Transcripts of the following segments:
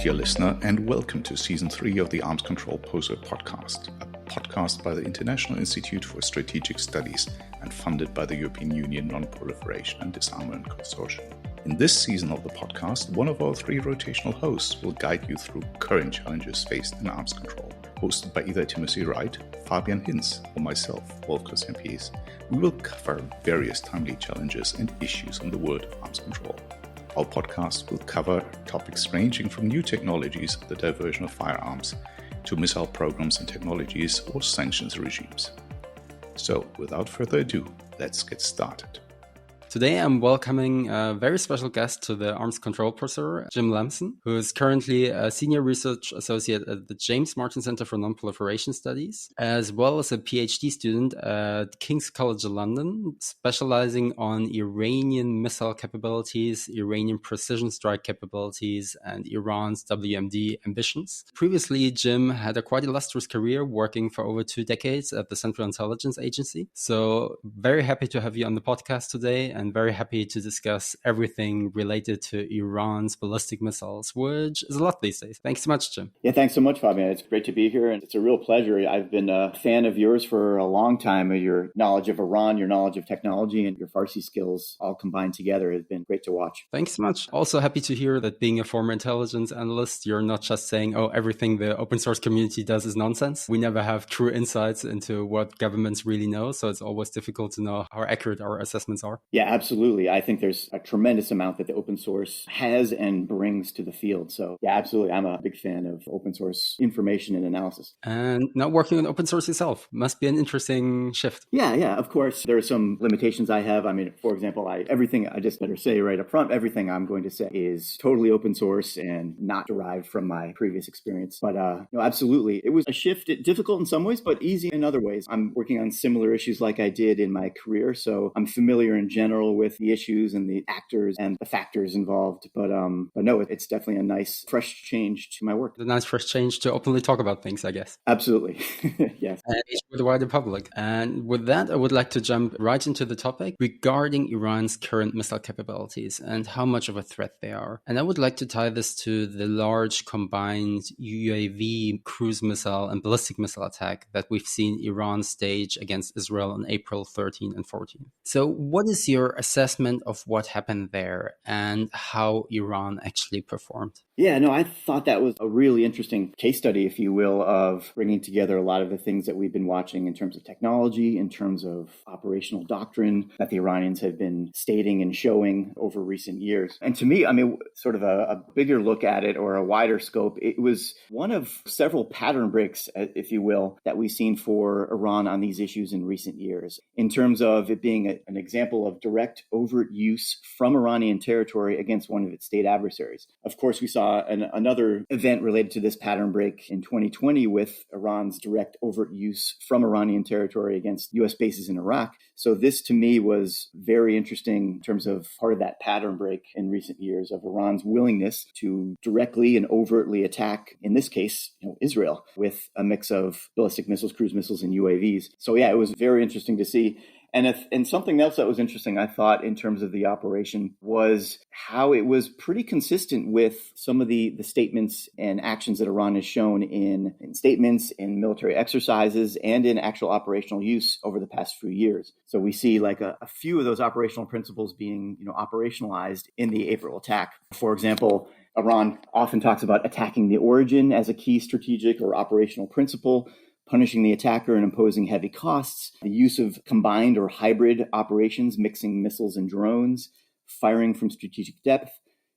dear listener, and welcome to Season 3 of the Arms Control Poseur podcast, a podcast by the International Institute for Strategic Studies and funded by the European Union Nonproliferation and Disarmament Consortium. In this season of the podcast, one of our three rotational hosts will guide you through current challenges faced in arms control. Hosted by either Timothy Wright, Fabian Hinz, or myself, Wolfgang Sempies, we will cover various timely challenges and issues in the world of arms control. Our podcast will cover topics ranging from new technologies, the diversion of firearms, to missile programs and technologies or sanctions regimes. So, without further ado, let's get started. Today I'm welcoming a very special guest to the Arms Control Poseur, Jim Lamson, who is currently a Senior Research Associate at the James Martin Center for Nonproliferation Studies, as well as a PhD student at King's College London, specializing on Iranian missile capabilities, Iranian precision strike capabilities, and Iran's WMD ambitions. Previously, Jim had a quite illustrious career working for over 2 decades at the Central Intelligence Agency. So very happy to have you on the podcast today, and very happy to discuss everything related to Iran's ballistic missiles, which is a lot these days. Thanks so much, Jim. Yeah, thanks so much, Fabian. It's great to be here, and it's a real pleasure. I've been a fan of yours for a long time. Your knowledge of Iran, your knowledge of technology, and your Farsi skills all combined together has been great to watch. Thanks so much. Also happy to hear that being a former intelligence analyst, you're not just saying, oh, everything the open source community does is nonsense. We never have true insights into what governments really know, so it's always difficult to know how accurate our assessments are. Yeah, absolutely. I think there's a tremendous amount that the open source has and brings to the field. So yeah, absolutely. I'm a big fan of open source information and analysis. And now working on open source yourself must be an interesting shift. Yeah, of course. There are some limitations I have. I mean, for example, everything I just better say right up front, everything I'm going to say is totally open source and not derived from my previous experience. But no, absolutely. It was a shift, difficult in some ways, but easy in other ways. I'm working on similar issues like I did in my career. So I'm familiar in general with the issues and the actors and the factors involved. But no, it's definitely a nice, fresh change to my work. A nice, fresh change to openly talk about things, I guess. Absolutely. Yes. And with the wider public. And with that, I would like to jump right into the topic regarding Iran's current missile capabilities and how much of a threat they are. And I would like to tie this to the large combined UAV, cruise missile, and ballistic missile attack that we've seen Iran stage against Israel on April 13 and 14. So what is your assessment of what happened there and how Iran actually performed? Yeah, no, I thought that was a really interesting case study, if you will, of bringing together a lot of the things that we've been watching in terms of technology, in terms of operational doctrine that the Iranians have been stating and showing over recent years. And to me, I mean, sort of a bigger look at it or a wider scope, it was one of several pattern breaks, if you will, that we've seen for Iran on these issues in recent years, in terms of it being an example of direct overt use from Iranian territory against one of its state adversaries. Of course, we saw another event related to this pattern break in 2020 with Iran's direct overt use from Iranian territory against U.S. bases in Iraq. So this, to me, was very interesting in terms of part of that pattern break in recent years of Iran's willingness to directly and overtly attack, in this case, Israel, with a mix of ballistic missiles, cruise missiles, and UAVs. So yeah, it was very interesting to see. And something else that was interesting, I thought, in terms of the operation was how it was pretty consistent with some of the statements and actions that Iran has shown in statements, in military exercises, and in actual operational use over the past few years. So we see like a few of those operational principles being, operationalized in the April attack. For example, Iran often talks about attacking the origin as a key strategic or operational principle, punishing the attacker and imposing heavy costs, the use of combined or hybrid operations, mixing missiles and drones, firing from strategic depth,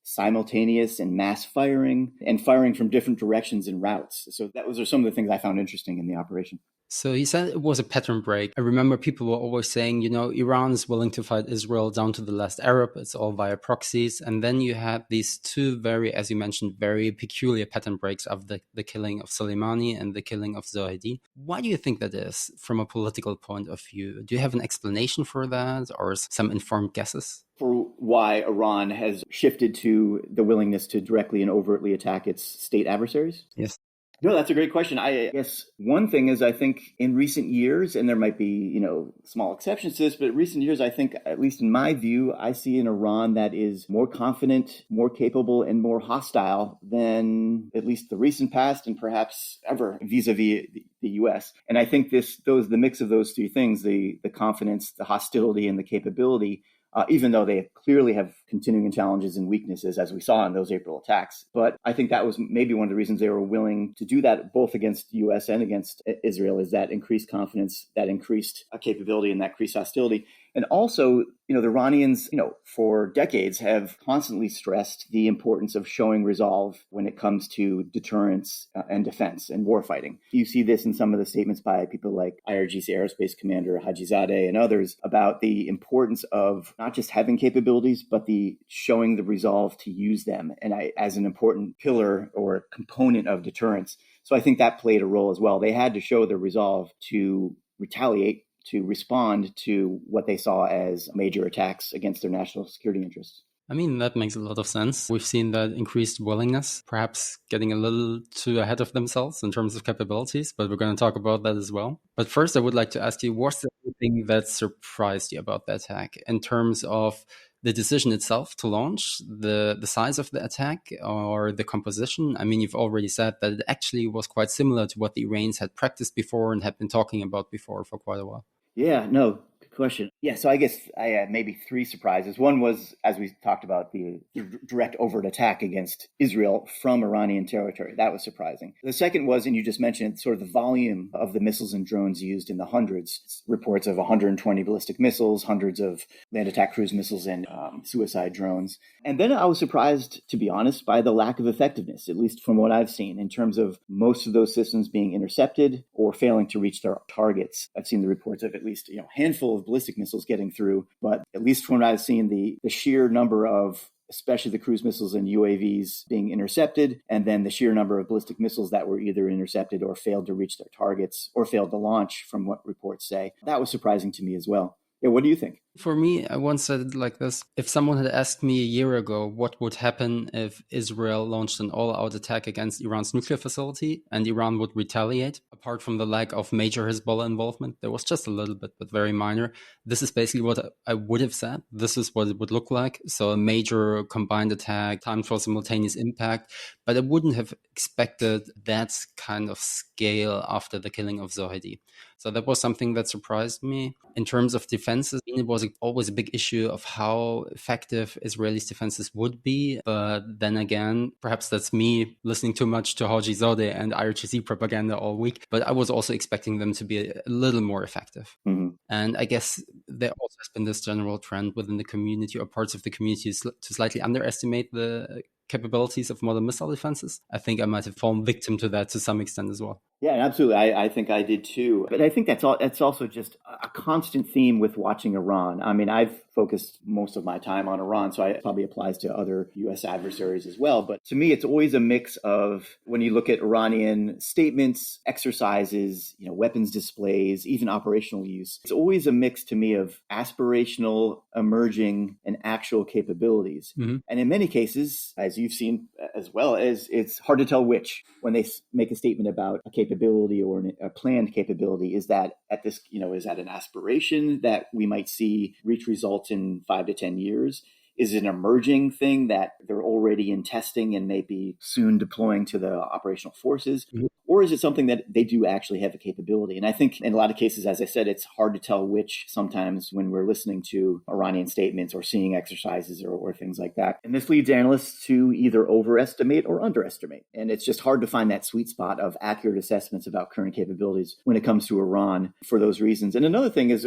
simultaneous and mass firing, and firing from different directions and routes. So those are some of the things I found interesting in the operation. So you said it was a pattern break. I remember people were always saying, Iran is willing to fight Israel down to the last Arab. It's all via proxies. And then you had these two as you mentioned, very peculiar pattern breaks of the killing of Soleimani and the killing of Zohedi. Why do you think that is from a political point of view? Do you have an explanation for that or some informed guesses? For why Iran has shifted to the willingness to directly and overtly attack its state adversaries? Yes. No, that's a great question. I guess one thing is I think in recent years, and there might be, small exceptions to this, but recent years, I think, at least in my view, I see an Iran that is more confident, more capable, and more hostile than at least the recent past and perhaps ever vis-a-vis the U.S. And I think the mix of those three things, the confidence, the hostility, and the capability, even though they clearly have continuing challenges and weaknesses, as we saw in those April attacks. But I think that was maybe one of the reasons they were willing to do that, both against the U.S. and against Israel, is that increased confidence, that increased capability, and that increased hostility. And also, the Iranians, for decades have constantly stressed the importance of showing resolve when it comes to deterrence and defense and warfighting. You see this in some of the statements by people like IRGC Aerospace Commander Hajizadeh and others about the importance of not just having capabilities, but the showing the resolve to use them and as an important pillar or component of deterrence. So I think that played a role as well. They had to show the resolve to retaliate, to respond to what they saw as major attacks against their national security interests. I mean, that makes a lot of sense. We've seen that increased willingness, perhaps getting a little too ahead of themselves in terms of capabilities, but we're going to talk about that as well. But first, I would like to ask you, what's the thing that surprised you about the attack in terms of the decision itself to launch, the size of the attack, or the composition? I mean, you've already said that it actually was quite similar to what the Iranians had practiced before and had been talking about before for quite a while. Yeah, no, good question. Yeah, so I guess I had maybe three surprises. One was, as we talked about, the direct overt attack against Israel from Iranian territory. That was surprising. The second was, and you just mentioned, sort of the volume of the missiles and drones used in the hundreds. It's reports of 120 ballistic missiles, hundreds of land attack cruise missiles, and suicide drones. And then I was surprised, to be honest, by the lack of effectiveness, at least from what I've seen, in terms of most of those systems being intercepted or failing to reach their targets. I've seen the reports of at least a handful of ballistic missiles getting through, but at least from what I've seen, the sheer number of especially the cruise missiles and UAVs being intercepted, and then the sheer number of ballistic missiles that were either intercepted or failed to reach their targets or failed to launch, from what reports say. That was surprising to me as well. Yeah, what do you think? For me, I once said it like this. If someone had asked me a year ago what would happen if Israel launched an all-out attack against Iran's nuclear facility and Iran would retaliate, apart from the lack of major Hezbollah involvement, there was just a little bit, but very minor. This is basically what I would have said. This is what it would look like. So a major combined attack, timed for simultaneous impact. But I wouldn't have expected that kind of scale after the killing of Zohedi. So that was something that surprised me. In terms of defenses, it was always a big issue of how effective Israelis' defenses would be. But then again, perhaps that's me listening too much to Hajizadeh and IRGC propaganda all week. But I was also expecting them to be a little more effective. Mm-hmm. And I guess there also has been this general trend within the community or parts of the community to slightly underestimate the capabilities of modern missile defenses. I think I might have fallen victim to that to some extent as well. Yeah, absolutely. I think I did too. But I think that's also just a constant theme with watching Iran. I mean, I've focused most of my time on Iran, so it probably applies to other U.S. adversaries as well. But to me, it's always a mix of, when you look at Iranian statements, exercises, weapons displays, even operational use, it's always a mix to me of aspirational, emerging, and actual capabilities. Mm-hmm. And in many cases, as you've seen as well, it's hard to tell which. When they make a statement about a capability or a planned capability, is that is that an aspiration that we might see reach results in 5 to 10 years? Is it an emerging thing that they're already in testing and may be soon deploying to the operational forces? Mm-hmm. Or is it something that they do actually have a capability? And I think in a lot of cases, as I said, it's hard to tell which sometimes when we're listening to Iranian statements or seeing exercises or things like that. And this leads analysts to either overestimate or underestimate. And it's just hard to find that sweet spot of accurate assessments about current capabilities when it comes to Iran for those reasons. And another thing is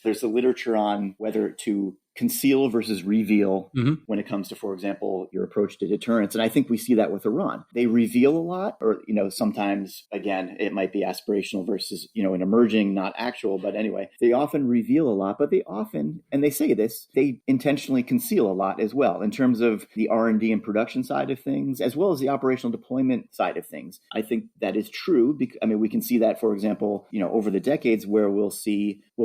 there's a literature on whether to conceal versus reveal when it comes to, for example, your approach to deterrence. And I think we see that with Iran. They reveal a lot, or, sometimes, again, it might be aspirational versus, an emerging, not actual. But anyway, they often reveal a lot, but they often, and they say this, they intentionally conceal a lot as well in terms of the R&D and production side of things, as well as the operational deployment side of things. I think that is true. We can see that, for example, over the decades where we'll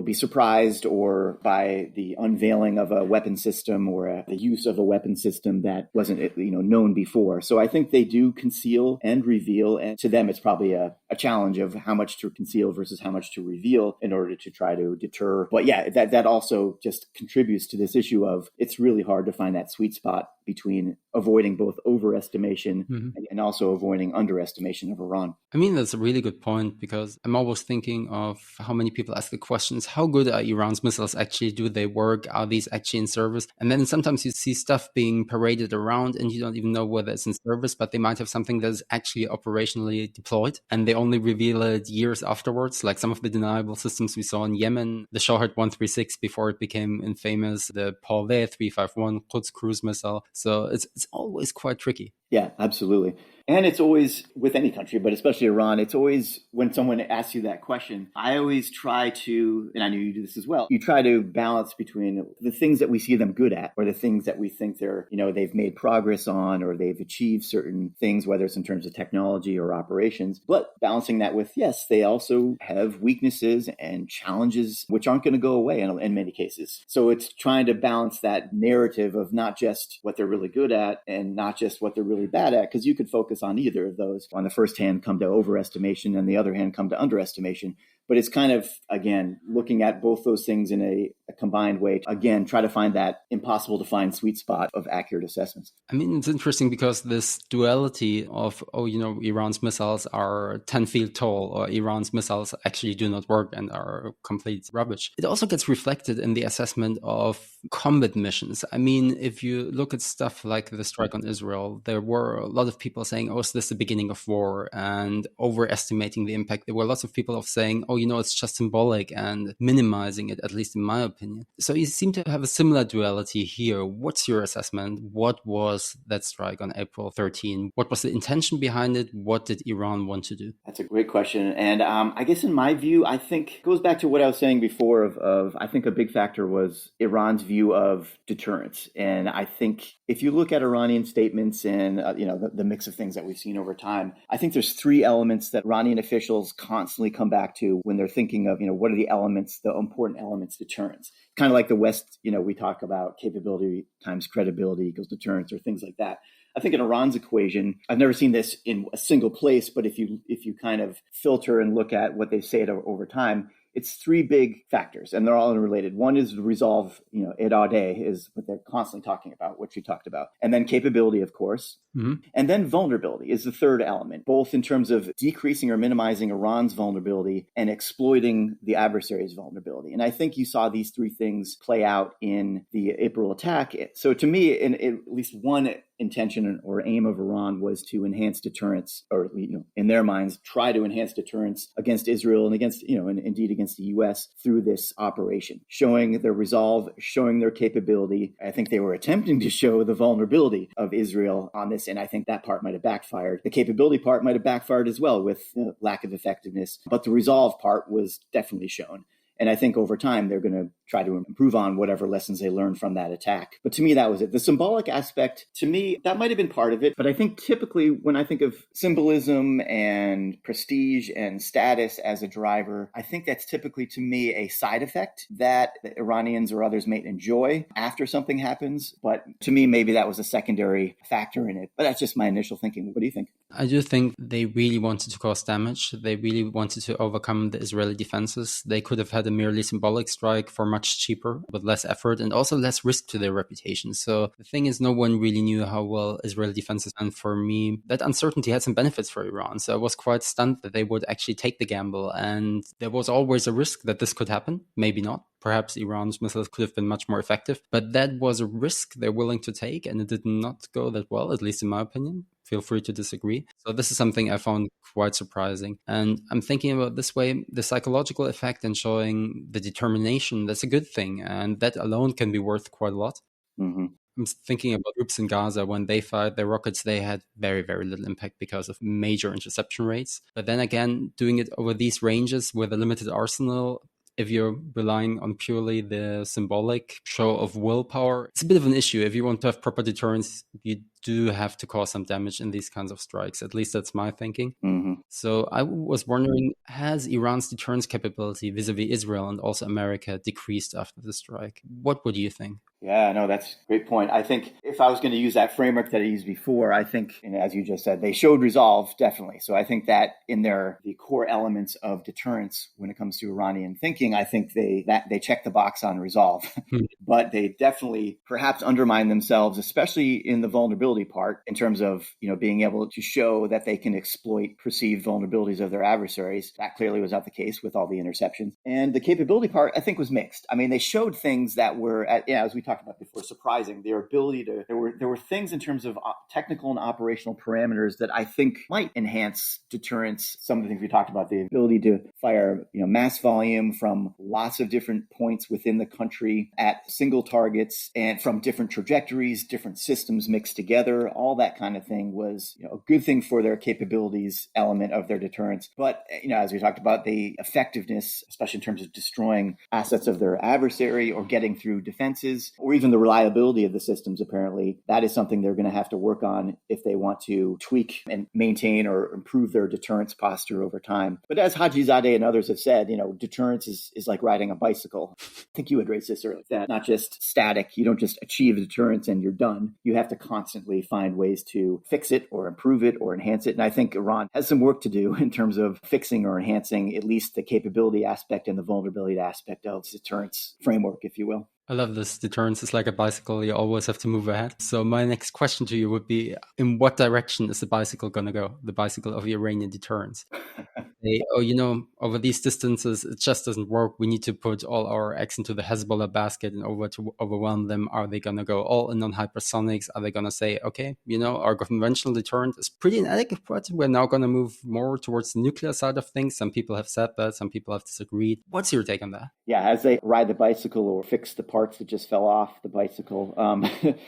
be surprised or by the unveiling of a weapon system or the use of a weapon system that wasn't known before. So I think they do conceal and reveal, and to them it's probably a challenge of how much to conceal versus how much to reveal in order to try to deter. But yeah, that also just contributes to this issue of it's really hard to find that sweet spot between avoiding both overestimation and also avoiding underestimation of Iran. I mean, that's a really good point, because I'm always thinking of how many people ask the questions, how good are Iran's missiles actually? Do they work? Are these actually in service? And then sometimes you see stuff being paraded around and you don't even know whether it's in service, but they might have something that is actually operationally deployed and they only reveal it years afterwards, like some of the deniable systems we saw in Yemen, the Shahed 136 before it became infamous, the Pavé 351 Quds cruise missile. So it's always quite tricky. Yeah, absolutely. And it's always with any country, but especially Iran, it's always when someone asks you that question, I always try to, and I know you do this as well, you try to balance between the things that we see them good at or the things that we think they've made progress on or they've achieved certain things, whether it's in terms of technology or operations, but balancing that with, yes, they also have weaknesses and challenges which aren't going to go away in many cases. So it's trying to balance that narrative of not just what they're really good at and not just what they're really bad at, because you could focus on either of those. On the first hand, come to overestimation, and the other hand, come to underestimation. But it's kind of, again, looking at both those things in a combined way. Again, try to find that impossible to find sweet spot of accurate assessments. I mean, it's interesting because this duality of, Iran's missiles are 10 feet tall, or Iran's missiles actually do not work and are complete rubbish. It also gets reflected in the assessment of combat missions. I mean, if you look at stuff like the strike on Israel, there were a lot of people saying, is this the beginning of war? And overestimating the impact. There were lots of people saying, it's just symbolic, and minimizing it, at least in my opinion. So you seem to have a similar duality here. What's your assessment? What was that strike on April 13? What was the intention behind it? What did Iran want to do? That's a great question. And I guess in my view, I think it goes back to what I was saying before of I think a big factor was Iran's view of deterrence. And I think if you look at Iranian statements and, the mix of things that we've seen over time, I think there's three elements that Iranian officials constantly come back to when they're thinking of, what are the elements, the important elements, deterrence. Kind of like the West, we talk about capability times credibility equals deterrence or things like that. I think in Iran's equation, I've never seen this in a single place, but if you kind of filter and look at what they say over time, it's three big factors, and they're all interrelated. One is resolve, irade is what they're constantly talking about, what you talked about. And then capability, of course. Mm-hmm. And then vulnerability is the third element, both in terms of decreasing or minimizing Iran's vulnerability and exploiting the adversary's vulnerability. And I think you saw these three things play out in the April attack. So to me, in at least one intention or aim of Iran was to enhance deterrence, or in their minds, try to enhance deterrence against Israel and against, and indeed against the U.S. through this operation, showing their resolve, showing their capability. I think they were attempting to show the vulnerability of Israel on this, and I think that part might have backfired. The capability part might have backfired as well with lack of effectiveness, but the resolve part was definitely shown. And I think over time, they're going to try to improve on whatever lessons they learned from that attack. But to me, that was it. The symbolic aspect, to me, that might have been part of it. But I think typically when I think of symbolism and prestige and status as a driver, I think that's typically, to me, a side effect that the Iranians or others may enjoy after something happens. But to me, maybe that was a secondary factor in it. But that's just my initial thinking. What do you think? I do think they really wanted to cause damage. They really wanted to overcome the Israeli defenses. They could have had a merely symbolic strike for much cheaper, with less effort and also less risk to their reputation. So the thing is, no one really knew how well Israeli defenses, and for me, that uncertainty had some benefits for Iran. So I was quite stunned that they would actually take the gamble. And there was always a risk that this could happen. Maybe not. Perhaps Iran's missiles could have been much more effective. But that was a risk they're willing to take, and it did not go that well, at least in my opinion. Feel free to disagree. So this is something I found quite surprising. And I'm thinking about this way, the psychological effect and showing the determination, that's a good thing. And that alone can be worth quite a lot. Mm-hmm. I'm thinking about troops in Gaza. When they fired their rockets, they had very, very little impact because of major interception rates. But then again, doing it over these ranges with a limited arsenal, if you're relying on purely the symbolic show of willpower, it's a bit of an issue. If you want to have proper deterrence, you do have to cause some damage in these kinds of strikes. At least that's my thinking. Mm-hmm. So I was wondering, has Iran's deterrence capability vis-a-vis Israel and also America decreased after the strike? What would you think? Yeah, no, that's a great point. I think if I was going to use that framework that I used before, I think, and as you just said, they showed resolve, definitely. So I think that in the core elements of deterrence when it comes to Iranian thinking, I think they check the box on resolve. But they definitely perhaps undermine themselves, especially in the vulnerability part, in terms of, being able to show that they can exploit perceived vulnerabilities of their adversaries. That clearly was not the case with all the interceptions. And the capability part, I think, was mixed. I mean, they showed things that were, as we talked about before, surprising. Their ability to, there were things in terms of technical and operational parameters that I think might enhance deterrence. Some of the things we talked about, the ability to fire, mass volume from lots of different points within the country at single targets and from different trajectories, different systems mixed together. All that kind of thing was, a good thing for their capabilities element of their deterrence. But, as we talked about, the effectiveness, especially in terms of destroying assets of their adversary or getting through defenses, or even the reliability of the systems, apparently, that is something they're going to have to work on if they want to tweak and maintain or improve their deterrence posture over time. But as Hajizadeh and others have said, deterrence is like riding a bicycle. I think you had raised this earlier, that not just static, you don't just achieve deterrence and you're done. You have to constantly find ways to fix it or improve it or enhance it. And I think Iran has some work to do in terms of fixing or enhancing at least the capability aspect and the vulnerability aspect of deterrence framework, if you will. I love this. Deterrence is like a bicycle. You always have to move ahead. So my next question to you would be, in what direction is the bicycle going to go? The bicycle of Iranian deterrence. Say, over these distances, it just doesn't work. We need to put all our eggs into the Hezbollah basket in order to overwhelm them. Are they going to go all in on hypersonics? Are they going to say, okay, our conventional deterrent is pretty inadequate. We're now going to move more towards the nuclear side of things. Some people have said that. Some people have disagreed. What's your take on that? Yeah, as they ride the bicycle or fix the parts that just fell off the bicycle,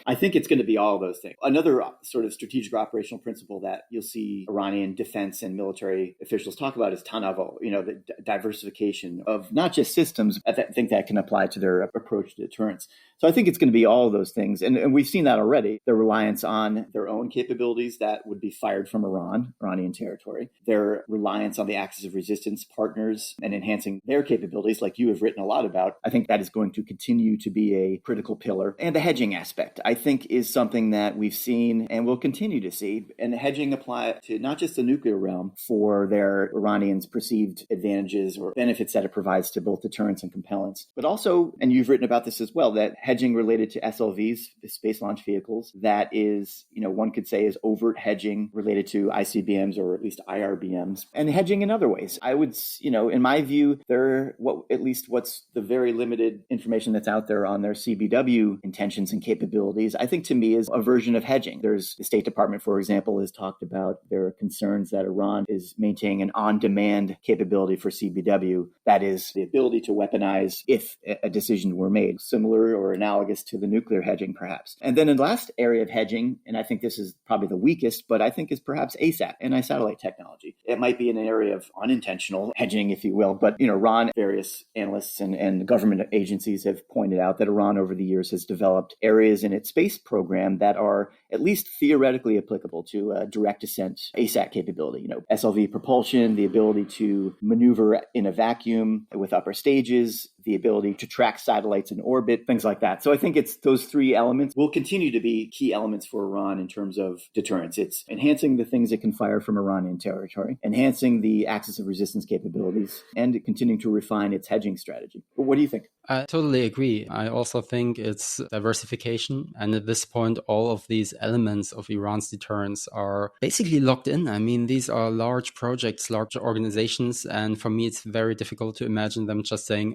I think it's going to be all of those things. Another sort of strategic operational principle that you'll see Iranian defense and military officials talk about is tanavo, the diversification of not just systems. I think that can apply to their approach to deterrence. So I think it's going to be all of those things. And we've seen that already. Their reliance on their own capabilities that would be fired from Iranian territory. Their reliance on the axis of resistance partners and enhancing their capabilities, like you have written a lot about. I think that is going to continue to be a critical pillar. And the hedging aspect, I think, is something that we've seen and will continue to see. And the hedging apply to not just the nuclear realm for their Iranians' perceived advantages or benefits that it provides to both deterrence and compellence, but also, and you've written about this as well, that hedging related to SLVs, the space launch vehicles, that is, one could say is overt hedging related to ICBMs or at least IRBMs, and hedging in other ways. I would, in my view, what's the very limited information that's out there on their CBW intentions and capabilities, I think to me is a version of hedging. There's the State Department, for example, has talked about their concerns that Iran is maintaining an on-demand capability for CBW. That is the ability to weaponize if a decision were made, similar or analogous to the nuclear hedging, perhaps. And then in the last area of hedging, and I think this is probably the weakest, but I think is perhaps ASAT, anti-satellite technology. It might be an area of unintentional hedging, if you will, but Iran, various analysts and government agencies have pointed out that Iran over the years has developed areas in its space program that are at least theoretically applicable to direct ascent ASAT capability. SLV propulsion, the ability to maneuver in a vacuum with upper stages, the ability to track satellites in orbit, things like that. So I think it's those three elements will continue to be key elements for Iran in terms of deterrence. It's enhancing the things it can fire from Iranian territory, enhancing the axis of resistance capabilities, and continuing to refine its hedging strategy. But what do you think? I totally agree. I also think it's diversification. And at this point, all of these elements of Iran's deterrence are basically locked in. I mean, these are large projects, large organizations. And for me, it's very difficult to imagine them just saying,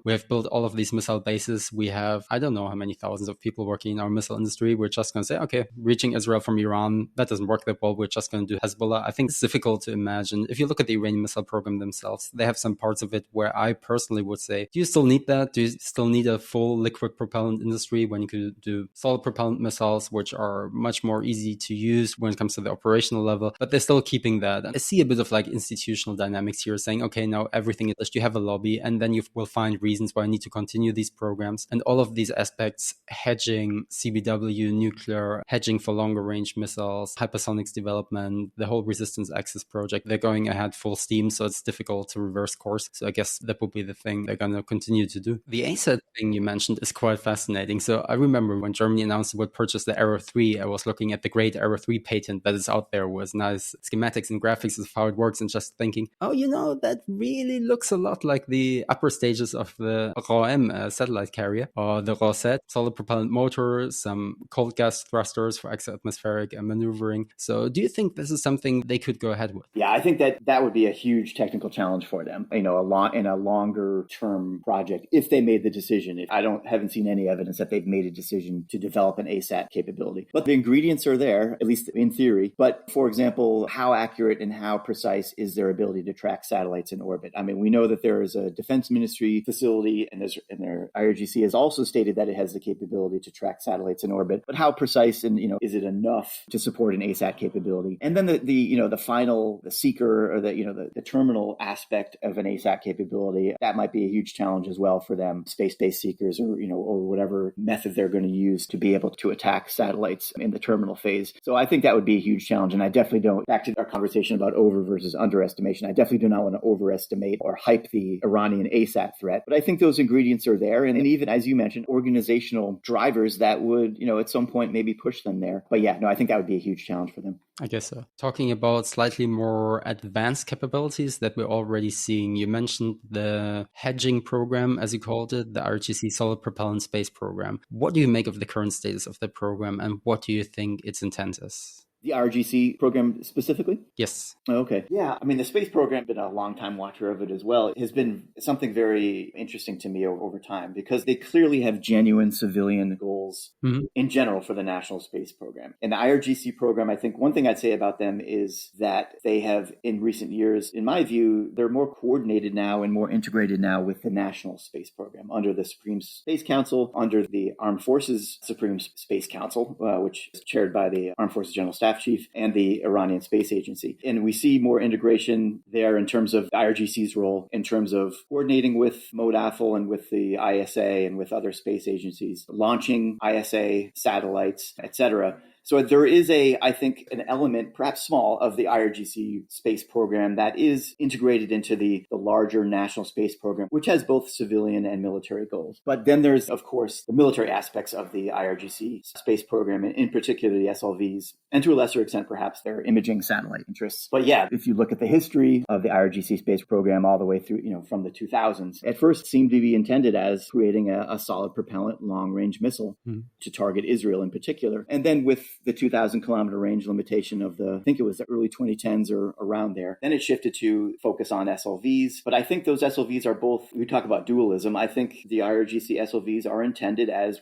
we have built all of these missile bases. We have, I don't know how many thousands of people working in our missile industry. We're just going to say, okay, reaching Israel from Iran, that doesn't work that well. We're just going to do Hezbollah. I think it's difficult to imagine. If you look at the Iranian missile program themselves, they have some parts of it where I personally would say, do you still need that? Do you still need a full liquid propellant industry when you could do solid propellant missiles, which are much more easy to use when it comes to the operational level, but they're still keeping that. I see a bit of like institutional dynamics here saying, okay, now everything is, you have a lobby and then you will find reasons why I need to continue these programs. And all of these aspects, hedging, CBW, nuclear, hedging for longer range missiles, hypersonics development, the whole resistance axis project, they're going ahead full steam. So it's difficult to reverse course. So I guess that would be the thing they're going to continue to do. The ASAT thing you mentioned is quite fascinating. So I remember when Germany announced it would purchase the Arrow 3, I was looking at the great Arrow 3 patent that is out there with nice schematics and graphics of how it works and just thinking, oh, that really looks a lot like the upper stages of the ROM satellite carrier, or the ROSET, solid propellant motor, some cold gas thrusters for exo-atmospheric maneuvering. So do you think this is something they could go ahead with? Yeah, I think that would be a huge technical challenge for them, in a longer term project, if they made the decision. I haven't seen any evidence that they've made a decision to develop an ASAT capability. But the ingredients are there, at least in theory. But for example, how accurate and how precise is their ability to track satellites in orbit? I mean, we know that there is a Defense Ministry facility, and their IRGC has also stated that it has the capability to track satellites in orbit. But how precise and, is it enough to support an ASAT capability? And then the seeker, or the terminal aspect of an ASAT capability, that might be a huge challenge as well for them, space-based seekers, or whatever method they're going to use to be able to attack satellites in the terminal phase. So I think that would be a huge challenge. And I definitely don't, back to our conversation about over versus underestimation, I definitely do not want to overestimate or hype the Iranian ASAT threat. But I think those ingredients are there. And even, as you mentioned, organizational drivers that would, at some point maybe push them there. But yeah, no, I think that would be a huge challenge for them. I guess so. Talking about slightly more advanced capabilities that we're already seeing, you mentioned the hedging program, as you called it, the RGC Solid Propellant Space Program. What do you make of the current status of the program, and what do you think its intent is? The RGC program specifically? Yes. Okay. Yeah. I mean, the space program, been a long time watcher of it as well. It has been something very interesting to me over time, because they clearly have genuine civilian goals in general for the National Space Program. And the IRGC program, I think one thing I'd say about them is that they have, in recent years, in my view, they're more coordinated now and more integrated now with the National Space Program under the Supreme Space Council, under the Armed Forces Supreme Space Council, which is chaired by the Armed Forces General Staff Chief and the Iranian Space Agency. And we see more integration there in terms of IRGC's role, in terms of coordinating with MODAFL and with the ISA and with other space agencies, launching ISA satellites, etc. So there is I think, an element, perhaps small, of the IRGC space program that is integrated into the larger national space program, which has both civilian and military goals. But then there's, of course, the military aspects of the IRGC space program, and in particular the SLVs, and to a lesser extent, perhaps, their imaging satellite interests. But yeah, if you look at the history of the IRGC space program all the way through, from the 2000s, at first seemed to be intended as creating a solid propellant long-range missile to target Israel in particular. And then with the 2,000-kilometer range limitation of I think it was the early 2010s or around there, then it shifted to focus on SLVs. But I think those SLVs are both, we talk about dualism, I think the IRGC SLVs are intended as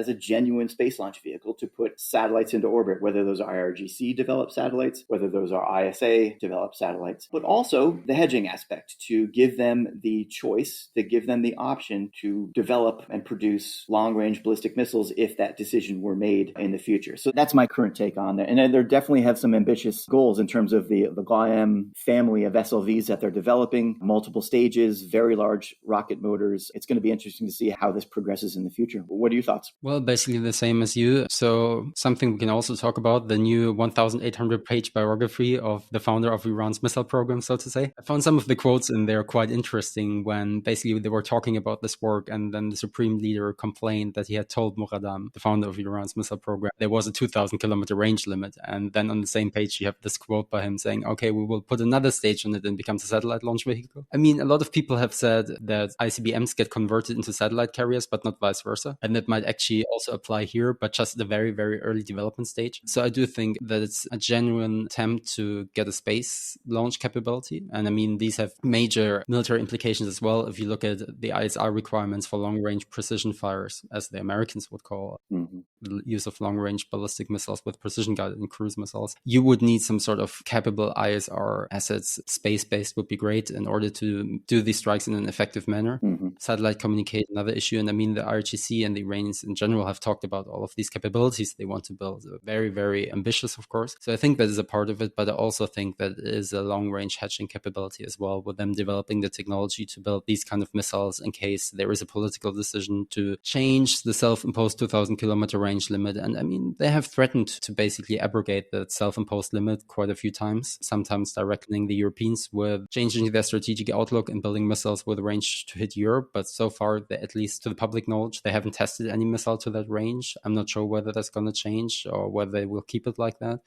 a genuine space launch vehicle to put satellites into orbit, whether those are IRGC developed satellites, whether those are ISA developed satellites, but also the hedging aspect, to give them the choice, to give them the option to develop and produce long-range ballistic missiles if that decision were made in the future. So that's my current take on that. And they definitely have some ambitious goals in terms of the GAIM family of SLVs that they're developing, multiple stages, very large rocket motors. It's going to be interesting to see how this progresses in the future. What are your thoughts? Well, basically the same as you. So something we can also talk about, the new 1,800-page biography of the founder of Iran's missile program, so to say. I found some of the quotes in there quite interesting when basically they were talking about this work, and then the supreme leader complained that he had told Moghadam, the founder of Iran's missile program, there was a 2,000-kilometer range limit. And then on the same page, you have this quote by him saying, okay, we will put another stage on it and it becomes a satellite launch vehicle. I mean, a lot of people have said that ICBMs get converted into satellite carriers, but not vice versa. And that might actually also apply here, but just at the very, very early development stage. So I do think that it's a genuine attempt to get a space launch capability. And I mean, these have major military implications as well. If you look at the ISR requirements for long-range precision fires, as the Americans would call it, the use of long-range ballistic missiles with precision-guided and cruise missiles, you would need some sort of capable ISR assets. Space-based would be great in order to do these strikes in an effective manner. Satellite communication, another issue. And I mean, the IRGC and the Iranians in general have talked about all of these capabilities they want to build. Very, very ambitious, of course. So I think that is a part of it, but I also think that it is a long-range hedging capability as well, with them developing the technology to build these kind of missiles in case there is a political decision to change the self-imposed 2,000-kilometer range limit. And I mean, they have threatened to basically abrogate the self-imposed limit quite a few times, sometimes directing the Europeans with changing their strategic outlook and building missiles with range to hit Europe. But so far, at least to the public knowledge, they haven't tested any missile to that range. I'm not sure whether that's going to change or whether they will keep it like that.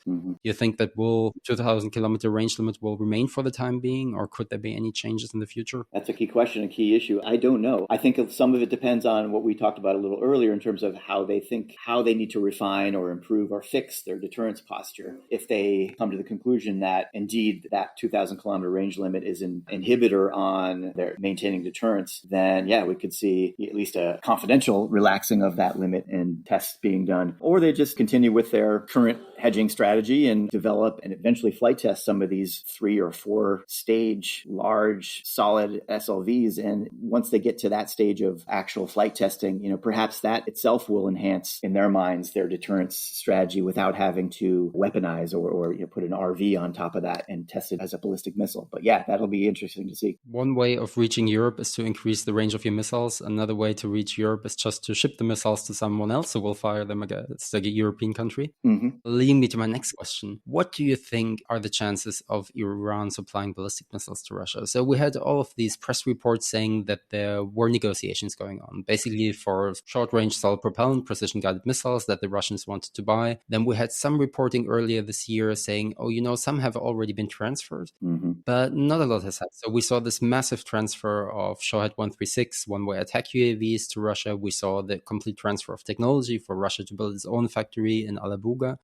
You think that 2,000-kilometer range limit will remain for the time being, or could there be any changes in the future? That's a key question, a key issue. I don't know. I think some of it depends on what we talked about a little earlier in terms of how they need to refine or improve or fix their deterrence posture. If they come to the conclusion that indeed that 2,000-kilometer range limit is an inhibitor on their maintaining deterrence, then yeah, we could see at least a confidential relaxing of that limit and tests being done. Or they just continue with their current hedging strategy and develop and eventually flight test some of these 3 or 4 stage large solid SLVs. And once they get to that stage of actual flight testing, perhaps that itself will enhance in their minds their deterrence strategy without having to weaponize or put an RV on top of that and test it as a ballistic missile. But yeah, that'll be interesting to see. One way of reaching Europe is to increase the range of your missiles. Another way to reach Europe is just to ship the missiles to someone else who will fire them against a European country. Leading me to my next question. What do you think are the chances of Iran supplying ballistic missiles to Russia? So we had all of these press reports saying that there were negotiations going on, basically for short-range solid propellant precision-guided missiles that the Russians wanted to buy. Then we had some reporting earlier this year saying, some have already been transferred, but not a lot has happened. So we saw this massive transfer of Shahed 136 one-way attack UAVs to Russia. We saw the complete transfer of technology for Russia to build its own factory in Alabuga.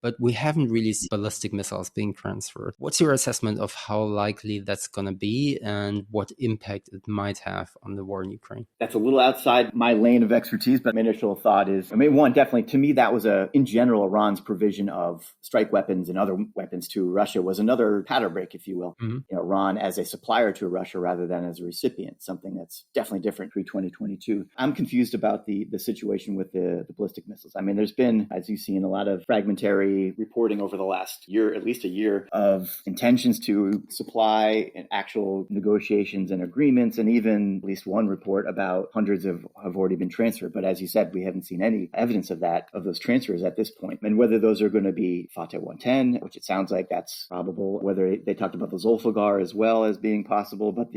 But we haven't really seen ballistic missiles being transferred. What's your assessment of how likely that's going to be and what impact it might have on the war in Ukraine? That's a little outside my lane of expertise, but my initial thought is, one, definitely to me, that was in general, Iran's provision of strike weapons and other weapons to Russia was another pattern break, if you will. Iran as a supplier to Russia rather than as a recipient, something that's definitely different pre-2022. I'm confused about the situation with the ballistic missiles. There's been, as you've seen, a lot of fragmentary reporting over the last year, at least a year, of intentions to supply and actual negotiations and agreements, and even at least one report about hundreds have already been transferred. But as you said, we haven't seen any evidence of those transfers at this point. And whether those are going to be Fateh 110, which it sounds like that's probable, whether they talked about the Zulfiqar as well as being possible, but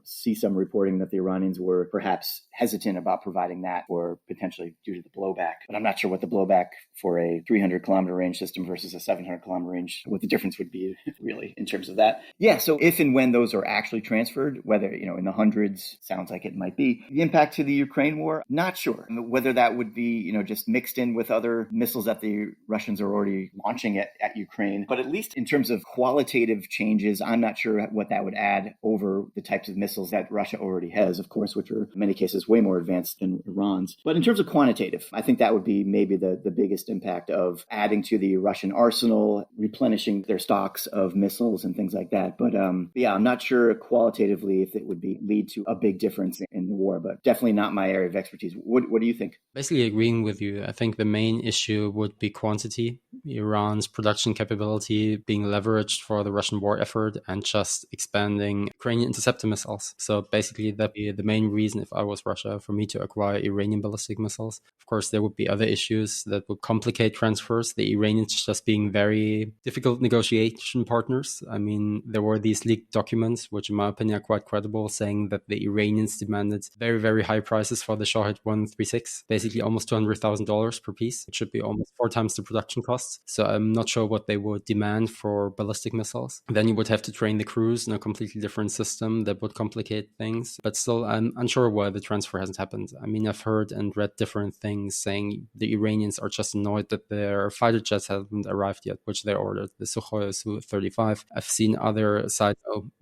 see some reporting that the Iranians were perhaps hesitant about providing that or potentially due to the blowback. But I'm not sure what the blowback for a 300-kilometer range system versus a 700-kilometer range, what the difference would be really in terms of that. Yeah, so if and when those are actually transferred, whether, in the hundreds, sounds like it might be, the impact to the Ukraine war, not sure. Whether that would be, just mixed in with other missiles that the Russians are already launching at Ukraine. But at least in terms of qualitative changes, I'm not sure what that would add over the types of missiles that Russia already has, of course, which are in many cases way more advanced than Iran's. But in terms of quantitative, I think that would be maybe the biggest impact of adding to the Russian arsenal, replenishing their stocks of missiles and things like that. But yeah, I'm not sure qualitatively if it would lead to a big difference in the war, but definitely not my area of expertise. What do you think? Basically agreeing with you. I think the main issue would be quantity. Iran's production capability being leveraged for the Russian war effort and just expanding Ukrainian interceptor missiles. So basically that'd be the main reason if I was Russia for me to acquire Iranian ballistic missiles. Of course, there would be other issues that would complicate transfers. The Iranians just being very difficult negotiation partners. There were these leaked documents, which in my opinion are quite credible, saying that the Iranians demanded very, very high prices for the Shahed 136, basically almost $200,000 per piece. It should be almost 4 times the production costs. So I'm not sure what they would demand for ballistic missiles. Then you would have to train the crews in a completely different system that would complicate things. But still, I'm unsure why the transfer hasn't happened. I've heard and read different things saying the Iranians are just annoyed that their fighter jets haven't arrived yet, which they ordered, the Sukhoi Su-35. I've seen other sides,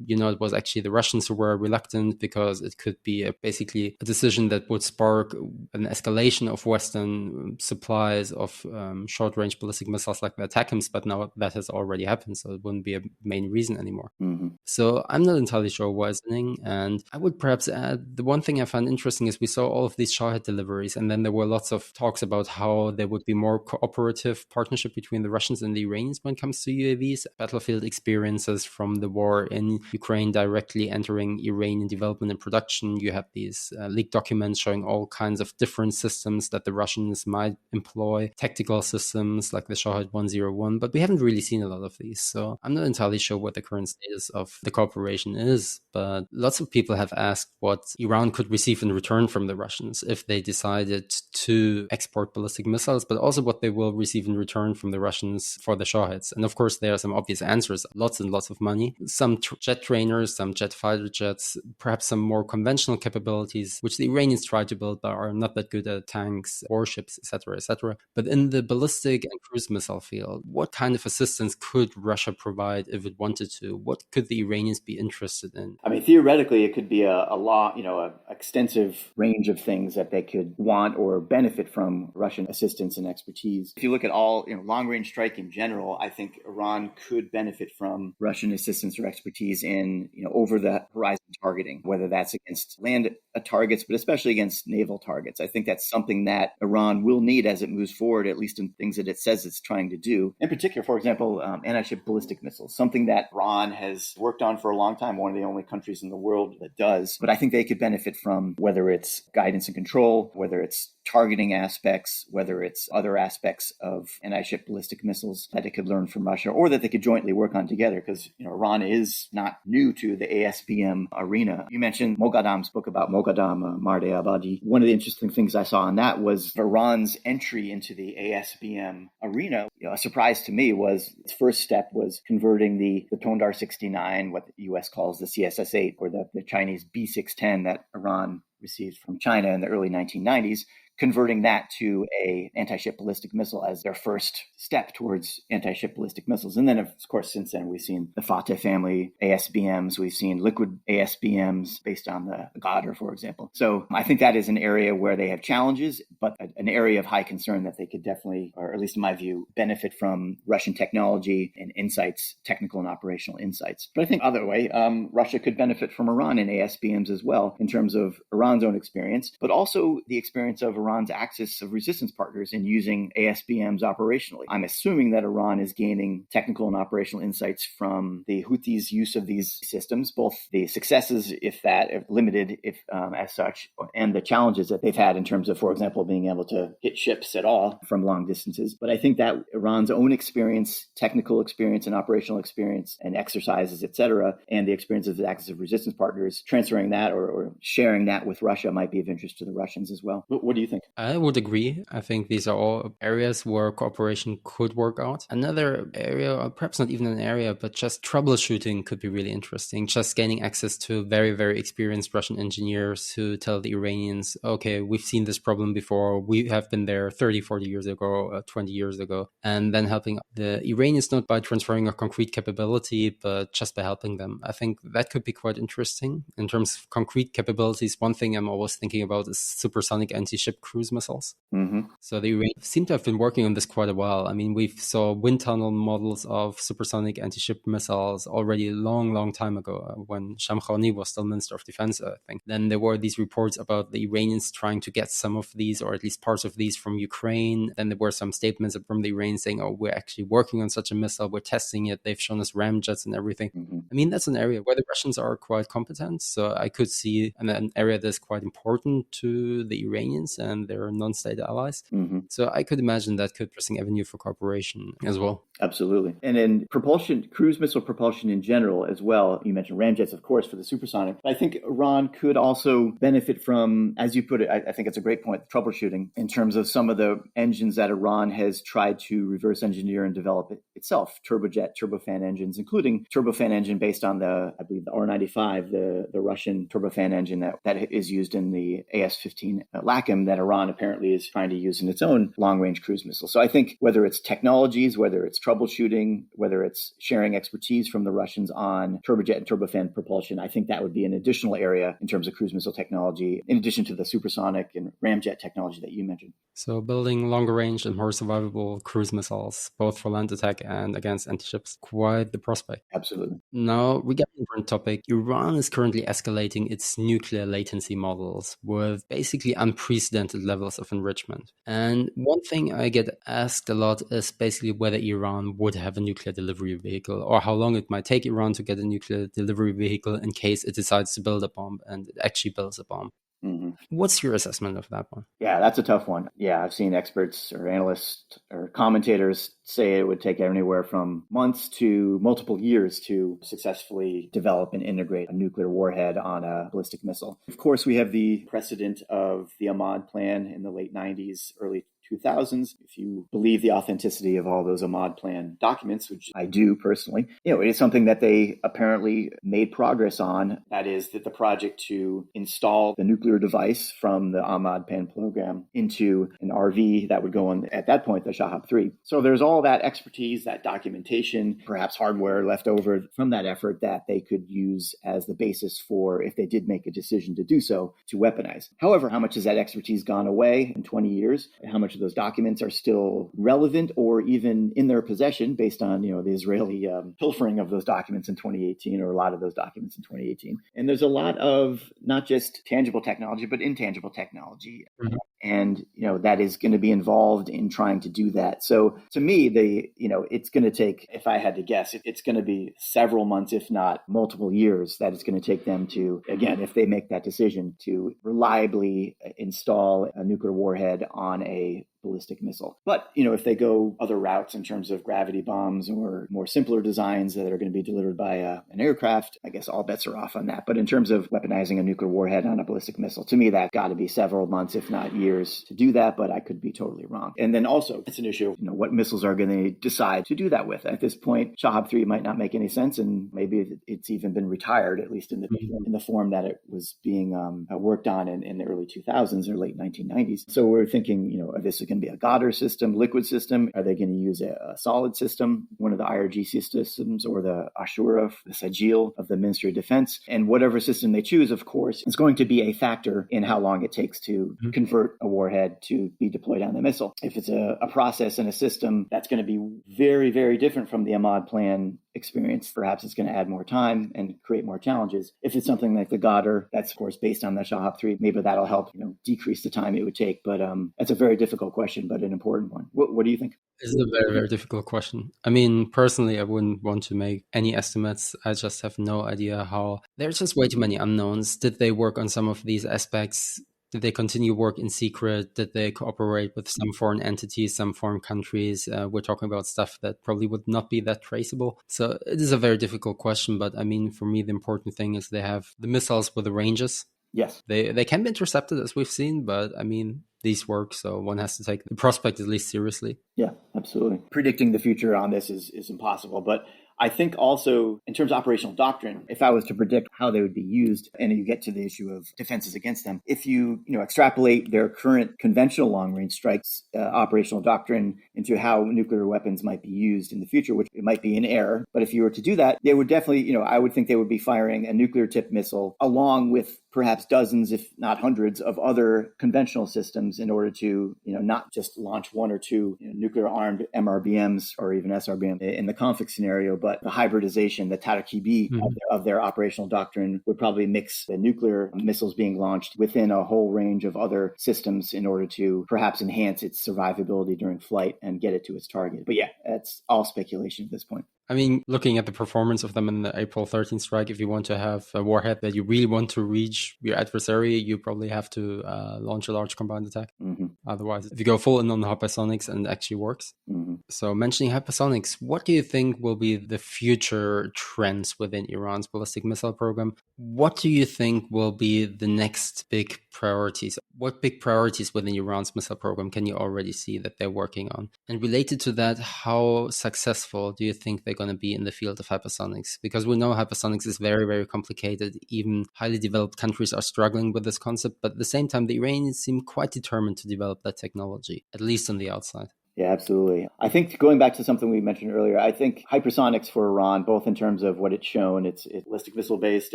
it was actually the Russians who were reluctant because it could be basically a decision that would spark an escalation of Western supplies of short-range ballistic missiles like the ATACMS, but now that has already happened, so it wouldn't be a main reason anymore. Mm-hmm. So I'm not entirely sure why it's happening. And I would perhaps add, the one thing I found interesting is we saw all of these Shahed deliveries, and then there were lots of talks about how there would be more cooperative partnership between the Russians and the Iranians when it comes to UAVs. Battlefield experiences from the war in Ukraine directly entering Iranian development and production. You have these leaked documents showing all kinds of different systems that the Russians might employ, tactical systems like the Shahed 101, but we haven't really seen a lot of these. So I'm not entirely sure what the current status of the cooperation is, but lots of people have asked what Iran could receive in return from the Russians if they decided to export ballistic missiles, but also what they will receive in return from the Russians for the Shaheds. And of course, there are some obvious answers, lots and lots of money, some jet trainers, some jet fighter jets, perhaps some more conventional capabilities, which the Iranians try to build but are not that good at tanks, warships, etc., etc. But in the ballistic and cruise missile field, what kind of assistance could Russia provide if it wanted to? What could the Iranians be interested in? I mean, theoretically, it could be a lot, an extensive range of things that they could want or benefit from Russian assistance and expertise. If you look at all, long-range strike in general, I think Iran could benefit from Russian assistance or expertise in, over the horizon targeting, whether that's against land targets, but especially against naval targets. I think that's something that Iran will need as it moves forward, at least in things that it says it's trying to do. In particular, for example, anti-ship ballistic missiles, something that Iran has worked on for a long time, one of the only countries in the world that does. But I think they could benefit from whether it's guidance and control, whether it's targeting aspects, whether it's other aspects of anti-ship ballistic missiles that it could learn from Russia or that they could jointly work on together, because Iran is not new to the ASBM arena. You mentioned Moghadam's book about Moghadam, Marde Abadi. One of the interesting things I saw on that was Iran's entry into the ASBM arena. A surprise to me was its first step was converting the Tondar 69, what the U.S. calls the CSS-8, or the Chinese B-610 that Iran received from China in the early 1990s, converting that to a anti-ship ballistic missile as their first step towards anti-ship ballistic missiles. And then, of course, since then, we've seen the Fateh family ASBMs. We've seen liquid ASBMs based on the Ghadr, for example. So I think that is an area where they have challenges, but an area of high concern that they could definitely, or at least in my view, benefit from Russian technology and insights, technical and operational insights. But I think other way, Russia could benefit from Iran in ASBMs as well, in terms of Iran's own experience, but also the experience of Iran's axis of resistance partners in using ASBMs operationally. I'm assuming that Iran is gaining technical and operational insights from the Houthis' use of these systems, both the successes, if limited, as such, and the challenges that they've had in terms of, for example, being able to hit ships at all from long distances. But I think that Iran's own experience, technical experience and operational experience and exercises, etc., and the experience of the axis of resistance partners, transferring that or sharing that with Russia might be of interest to the Russians as well. What do you think? I would agree. I think these are all areas where cooperation could work out. Another area, or perhaps not even an area, but just troubleshooting could be really interesting. Just gaining access to very, very experienced Russian engineers who tell the Iranians, okay, we've seen this problem before. We have been there 30, 40 years ago, 20 years ago. And then helping the Iranians not by transferring a concrete capability, but just by helping them. I think that could be quite interesting. In terms of concrete capabilities, one thing I'm always thinking about is supersonic anti-ship cruise missiles. Mm-hmm. So the Iranians seem to have been working on this quite a while. I mean, we saw wind tunnel models of supersonic anti-ship missiles already a long, long time ago when Shamkhani was still Minister of Defense, I think. Then there were these reports about the Iranians trying to get some of these, or at least parts of these, from Ukraine. Then there were some statements from the Iranians saying, oh, we're actually working on such a missile. We're testing it. They've shown us ramjets and everything. Mm-hmm. I mean, that's an area where the Russians are quite competent. So I could see an area that's quite important to the Iranians and their non-state allies. Mm-hmm. So I could imagine that could be an interesting avenue for cooperation as well. Absolutely. And in propulsion, cruise missile propulsion in general as well, you mentioned ramjets, of course, for the supersonic. I think Iran could also benefit from, as you put it, I think it's a great point, troubleshooting in terms of some of the engines that Iran has tried to reverse engineer and develop itself, turbojet, turbofan engines, including turbofan engine based on the R95, the Russian turbofan engine that is used in the AS-15 LACM that that Iran apparently is trying to use in its own long-range cruise missile. So I think whether it's technologies, whether it's troubleshooting, whether it's sharing expertise from the Russians on turbojet and turbofan propulsion, I think that would be an additional area in terms of cruise missile technology, in addition to the supersonic and ramjet technology that you mentioned. So building longer range and more survivable cruise missiles, both for land attack and against anti-ships, quite the prospect. Absolutely. Now, regarding a different topic, Iran is currently escalating its nuclear latency models with basically unprecedented levels of enrichment. And one thing I get asked a lot is basically whether Iran would have a nuclear delivery vehicle, or how long it might take Iran to get a nuclear delivery vehicle in case it decides to build a bomb and it actually builds a bomb. Mm-hmm. What's your assessment of that one? Yeah, that's a tough one. Yeah, I've seen experts or analysts or commentators say it would take anywhere from months to multiple years to successfully develop and integrate a nuclear warhead on a ballistic missile. Of course, we have the precedent of the Ahmad plan in the late 90s, early 2000s. If you believe the authenticity of all those Ahmad plan documents, which I do personally, it is something that they apparently made progress on. That is that the project to install the nuclear device from the Ahmad plan program into an RV that would go on, at that point, the Shahab 3. So there's all that expertise, that documentation, perhaps hardware left over from that effort that they could use as the basis for, if they did make a decision to do so, to weaponize. However, how much has that expertise gone away in 20 years? How much those documents are still relevant or even in their possession based on, the Israeli pilfering of those documents in 2018, or a lot of those documents in 2018. And there's a lot of not just tangible technology, but intangible technology. Mm-hmm. And, that is going to be involved in trying to do that. So to me, it's going to take, if I had to guess, it's going to be several months, if not multiple years, that it's going to take them to, again, if they make that decision, to reliably install a nuclear warhead on a ballistic missile. But, if they go other routes in terms of gravity bombs or more simpler designs that are going to be delivered by an aircraft, I guess all bets are off on that. But in terms of weaponizing a nuclear warhead on a ballistic missile, to me, that got to be several months, if not years, to do that. But I could be totally wrong. And then also, it's an issue of, what missiles are going to decide to do that with. At this point, Shahab 3 might not make any sense, and maybe it's even been retired, at least in the form that it was being worked on in the early 2000s or late 1990s. So we're thinking, this is going to be a Goddard system, liquid system. Are they going to use a solid system, one of the IRGC systems, or the Ashura, the Sajil of the Ministry of Defense? And whatever system they choose, of course, is going to be a factor in how long it takes to convert a warhead to be deployed on the missile. If it's a process and a system that's going to be very, very different from the Ahmad plan experience, perhaps it's going to add more time and create more challenges. If it's something like the Goddard, that's of course based on the Shahab 3, maybe that'll help decrease the time it would take. But that's a very difficult question, but an important one. What do you think? It's a very, very difficult question. I mean, personally, I wouldn't want to make any estimates. I just have no idea how. There's just way too many unknowns. Did they work on some of these aspects? Did they continue work in secret? Did they cooperate with some foreign entities, some foreign countries? We're talking about stuff that probably would not be that traceable. So it is a very difficult question. But I mean, for me, the important thing is they have the missiles with the ranges. Yes. They can be intercepted, as we've seen, but I mean, these work, so one has to take the prospect at least seriously. Yeah, absolutely. Predicting the future on this is impossible, but I think also in terms of operational doctrine, if I was to predict how they would be used, and you get to the issue of defenses against them, if you extrapolate their current conventional long-range strikes operational doctrine into how nuclear weapons might be used in the future, which it might be in error, but if you were to do that, they would definitely, I would think they would be firing a nuclear-tipped missile along with perhaps dozens, if not hundreds, of other conventional systems in order to, not just launch one or two nuclear-armed MRBMs or even SRBM in the conflict scenario, but the hybridization, the Tarakibi of their operational doctrine would probably mix the nuclear missiles being launched within a whole range of other systems in order to perhaps enhance its survivability during flight and get it to its target. But yeah, that's all speculation at this point. I mean, looking at the performance of them in the April 13th strike, if you want to have a warhead that you really want to reach your adversary, you probably have to launch a large combined attack. Mm-hmm. Otherwise, if you go full in on the hypersonics and it actually works. Mm-hmm. So mentioning hypersonics, what do you think will be the future trends within Iran's ballistic missile program? What do you think will be the next big priorities. What big priorities within Iran's missile program can you already see that they're working on? And related to that, how successful do you think they're going to be in the field of hypersonics? Because we know hypersonics is very, very complicated. Even highly developed countries are struggling with this concept. But at the same time, the Iranians seem quite determined to develop that technology, at least on the outside. Yeah, absolutely. I think going back to something we mentioned earlier, I think hypersonics for Iran, both in terms of what it's shown, it's ballistic missile based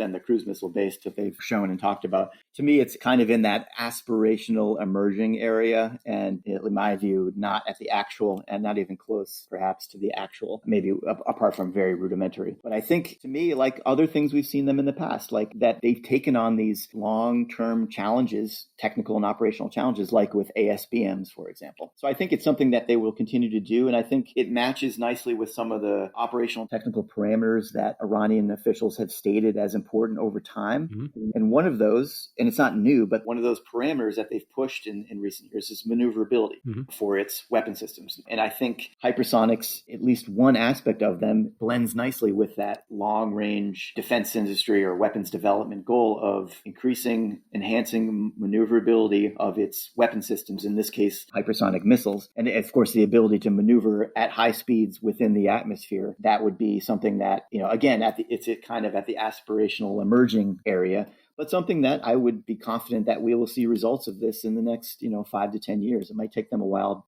and the cruise missile based that they've shown and talked about. To me, it's kind of in that aspirational emerging area. And in my view, not at the actual and not even close, perhaps, to the actual, maybe apart from very rudimentary. But I think to me, like other things we've seen them in the past, like that they've taken on these long-term challenges, technical and operational challenges, like with ASBMs, for example. So I think it's something that they will continue to do. And I think it matches nicely with some of the operational technical parameters that Iranian officials have stated as important over time. Mm-hmm. And one of those, and it's not new, but one of those parameters that they've pushed in recent years is maneuverability for its weapon systems. And I think hypersonics, at least one aspect of them, blends nicely with that long-range defense industry or weapons development goal of enhancing maneuverability of its weapon systems, in this case, hypersonic missiles. And of course, the ability to maneuver at high speeds within the atmosphere. That would be something that, again, it's kind of at the aspirational emerging area, but something that I would be confident that we will see results of this in the next, 5 to 10 years. It might take them a while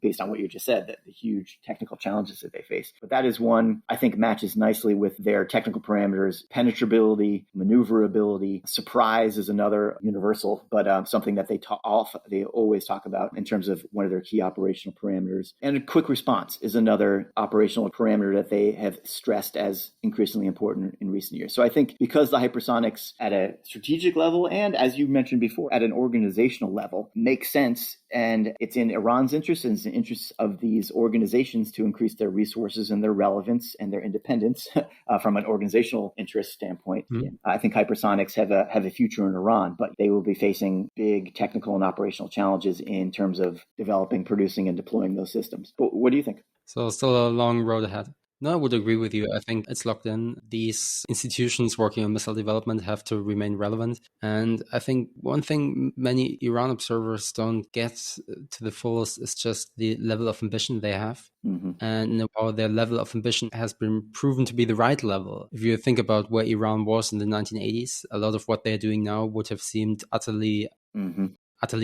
based on what you just said, that the huge technical challenges that they face. But that is one I think matches nicely with their technical parameters. Penetrability, maneuverability, surprise is another universal, but something that they always talk about in terms of one of their key operational parameters. And a quick response is another operational parameter that they have stressed as increasingly important in recent years. So I think because the hypersonics at a strategic level and, as you mentioned before, at an organizational level makes sense, and it's in Iran's interest and it's in the interest of these organizations to increase their resources and their relevance and their independence from an organizational interest standpoint. I think hypersonics have a future in Iran, but they will be facing big technical and operational challenges in terms of developing, producing, and deploying those systems. But what do you think? So still a long road ahead. No, I would agree with you. I think it's locked in. These institutions working on missile development have to remain relevant. And I think one thing many Iran observers don't get to the fullest is just the level of ambition they have. And how their level of ambition has been proven to be the right level. If you think about where Iran was in the 1980s, a lot of what they're doing now would have seemed utterly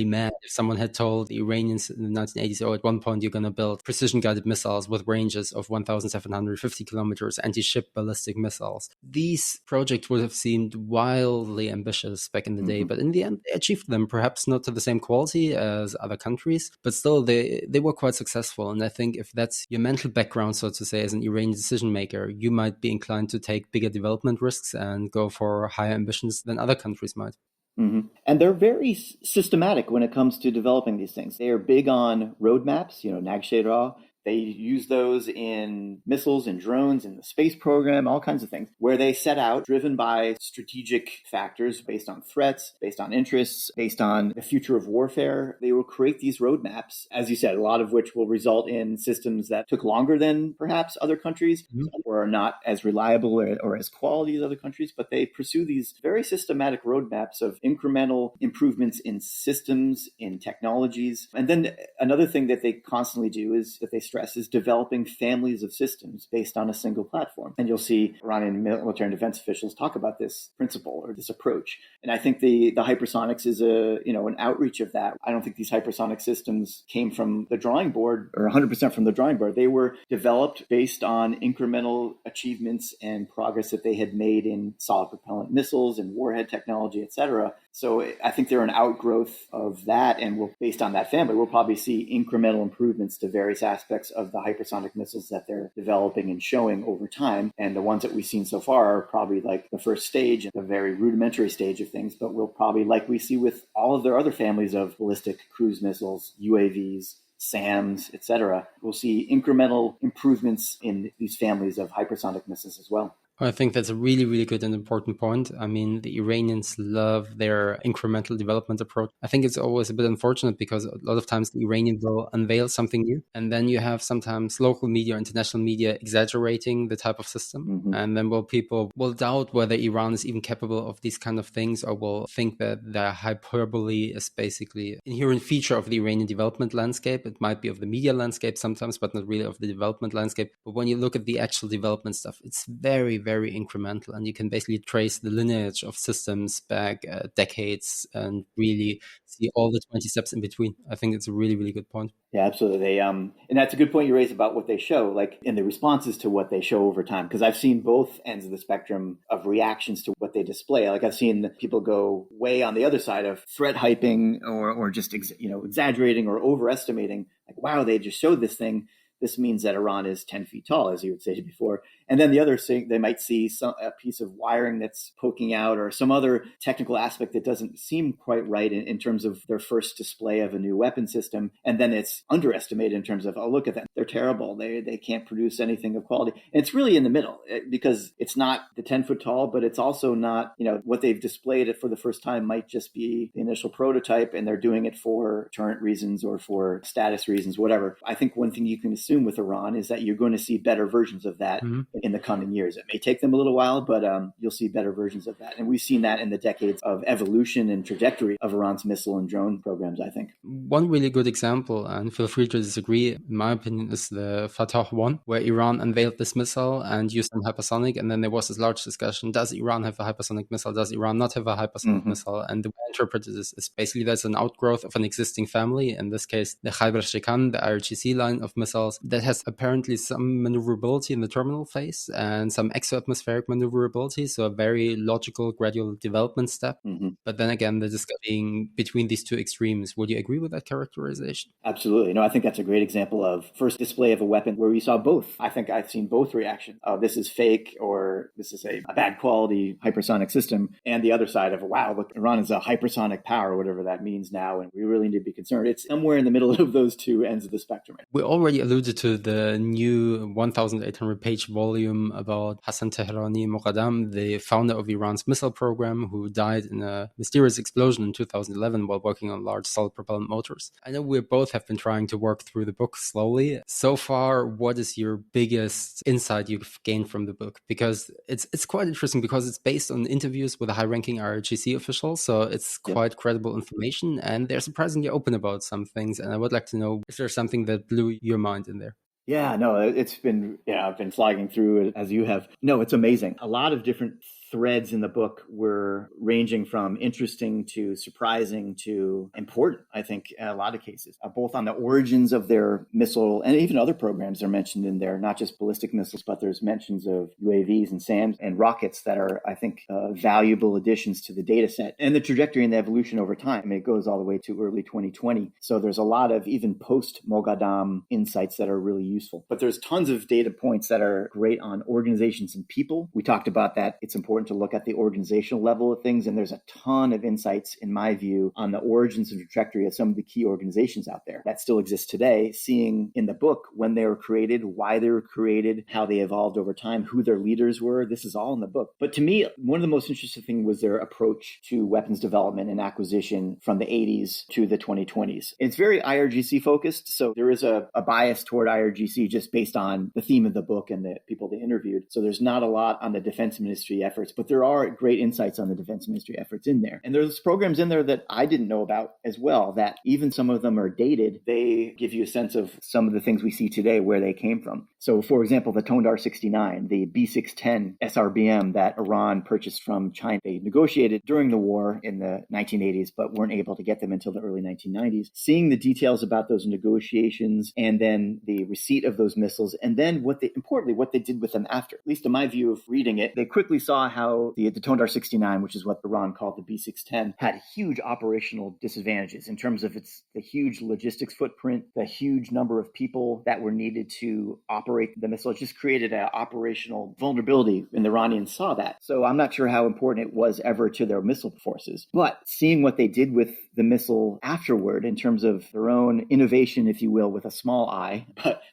mad if someone had told the Iranians in the 1980s, at one point you're going to build precision-guided missiles with ranges of 1,750 kilometers, anti-ship ballistic missiles. These projects would have seemed wildly ambitious back in the day, but in the end, they achieved them, perhaps not to the same quality as other countries, but still they were quite successful. And I think if that's your mental background, so to say, as an Iranian decision maker, you might be inclined to take bigger development risks and go for higher ambitions than other countries might. And they're very systematic when it comes to developing these things. They are big on roadmaps, Nagshera. They use those in missiles and drones in the space program, all kinds of things, where they set out, driven by strategic factors based on threats, based on interests, based on the future of warfare. They will create these roadmaps, as you said, a lot of which will result in systems that took longer than perhaps other countries or are not as reliable or as quality as other countries. But they pursue these very systematic roadmaps of incremental improvements in systems, in technologies. And then another thing that they constantly do is that they is developing families of systems based on a single platform. And you'll see Iranian military and defense officials talk about this principle or this approach. And I think the hypersonics is an outreach of that. I don't think these hypersonic systems came from the drawing board or 100% from the drawing board. They were developed based on incremental achievements and progress that they had made in solid propellant missiles and warhead technology, et cetera. So I think they're an outgrowth of that. And based on that family, we'll probably see incremental improvements to various aspects of the hypersonic missiles that they're developing and showing over time. And the ones that we've seen so far are probably like the first stage, the very rudimentary stage of things, but we'll probably, like we see with all of their other families of ballistic cruise missiles, UAVs, SAMs, etc., we'll see incremental improvements in these families of hypersonic missiles as well. I think that's a really, really good and important point. I mean, the Iranians love their incremental development approach. I think it's always a bit unfortunate because a lot of times the Iranians will unveil something new, and then you have sometimes local media, international media exaggerating the type of system. Mm-hmm. And then people will doubt whether Iran is even capable of these kind of things, or will think that the hyperbole is basically an inherent feature of the Iranian development landscape. It might be of the media landscape sometimes, but not really of the development landscape. But when you look at the actual development stuff, it's very, very incremental, and you can basically trace the lineage of systems back decades and really see all the 20 steps in between. I think it's a really, really good point. Yeah, absolutely. And that's a good point you raise about what they show, like in the responses to what they show over time. Because I've seen both ends of the spectrum of reactions to what they display. Like I've seen people go way on the other side of threat hyping or just exaggerating or overestimating. Like, wow, they just showed this thing. This means that Iran is 10 feet tall, as you would say before. And then the other thing, they might see a piece of wiring that's poking out or some other technical aspect that doesn't seem quite right in terms of their first display of a new weapon system. And then it's underestimated in terms of, oh, look at that. They're terrible. They can't produce anything of quality. And it's really in the middle because it's not the 10 foot tall, but it's also not, what they've displayed it for the first time might just be the initial prototype, and they're doing it for deterrent reasons or for status reasons, whatever. I think one thing you can assume with Iran is that you're going to see better versions of that in the coming years. It may take them a little while, but you'll see better versions of that. And we've seen that in the decades of evolution and trajectory of Iran's missile and drone programs, I think. One really good example, and feel free to disagree, in my opinion, is the Fatah 1, where Iran unveiled this missile and used an hypersonic. And then there was this large discussion, does Iran have a hypersonic missile? Does Iran not have a hypersonic missile? And the way I interpret this is basically that's an outgrowth of an existing family. In this case, the Hypersonics, the IRGC line of missiles that has apparently some maneuverability in the terminal phase and some exoatmospheric maneuverability. So a very logical, gradual development step. But then again, the discussion between these two extremes. Would you agree with that characterization? Absolutely. No, I think that's a great example of first display of a weapon where we saw both. I think I've seen both reactions. This is fake, or this is a bad quality hypersonic system. And the other side of, wow, look, Iran is a hypersonic power, whatever that means now. And we really need to be concerned. It's somewhere in the middle of those two ends of the spectrum. We already alluded to the new 1,800-page volume about Hassan Tehrani Moqaddam, the founder of Iran's missile program, who died in a mysterious explosion in 2011 while working on large solid propellant motors. I know we both have been trying to work through the book slowly. So far, what is your biggest insight you've gained from the book? Because it's quite interesting because it's based on interviews with a high-ranking IRGC official, so it's quite credible information, and they're surprisingly open about some things. And I would like to know if there's something that blew your mind in there. Yeah, no, it's been, I've been slogging through it as you have. No, it's amazing. A lot of different threads in the book were ranging from interesting to surprising to important, I think, in a lot of cases, both on the origins of their missile and even other programs are mentioned in there, not just ballistic missiles, but there's mentions of UAVs and SAMs and rockets that are, I think, valuable additions to the data set and the trajectory and the evolution over time. I mean, it goes all the way to early 2020. So there's a lot of even post-Moqaddam insights that are really useful. But there's tons of data points that are great on organizations and people. We talked about that. It's important to look at the organizational level of things. And there's a ton of insights, in my view, on the origins and trajectory of some of the key organizations out there that still exist today, seeing in the book when they were created, why they were created, how they evolved over time, who their leaders were. This is all in the book. But to me, one of the most interesting things was their approach to weapons development and acquisition from the 80s to the 2020s. It's very IRGC focused. So there is a bias toward IRGC just based on the theme of the book and the people they interviewed. So there's not a lot on the defense ministry efforts, but there are great insights on the defense ministry efforts in there. And there's programs in there that I didn't know about as well, that even some of them are dated. They give you a sense of some of the things we see today, where they came from. So for example, the Tondar 69, the B610 SRBM that Iran purchased from China, they negotiated during the war in the 1980s, but weren't able to get them until the early 1990s. Seeing the details about those negotiations and then the receipt of those missiles, and then importantly, what they did with them after. At least in my view of reading it, they quickly saw how the Tondar 69, which is what Iran called the B-610, had huge operational disadvantages in terms of the huge logistics footprint, the huge number of people that were needed to operate the missile. It just created an operational vulnerability, and the Iranians saw that. So I'm not sure how important it was ever to their missile forces. But seeing what they did with the missile afterward in terms of their own innovation, if you will, with a small I,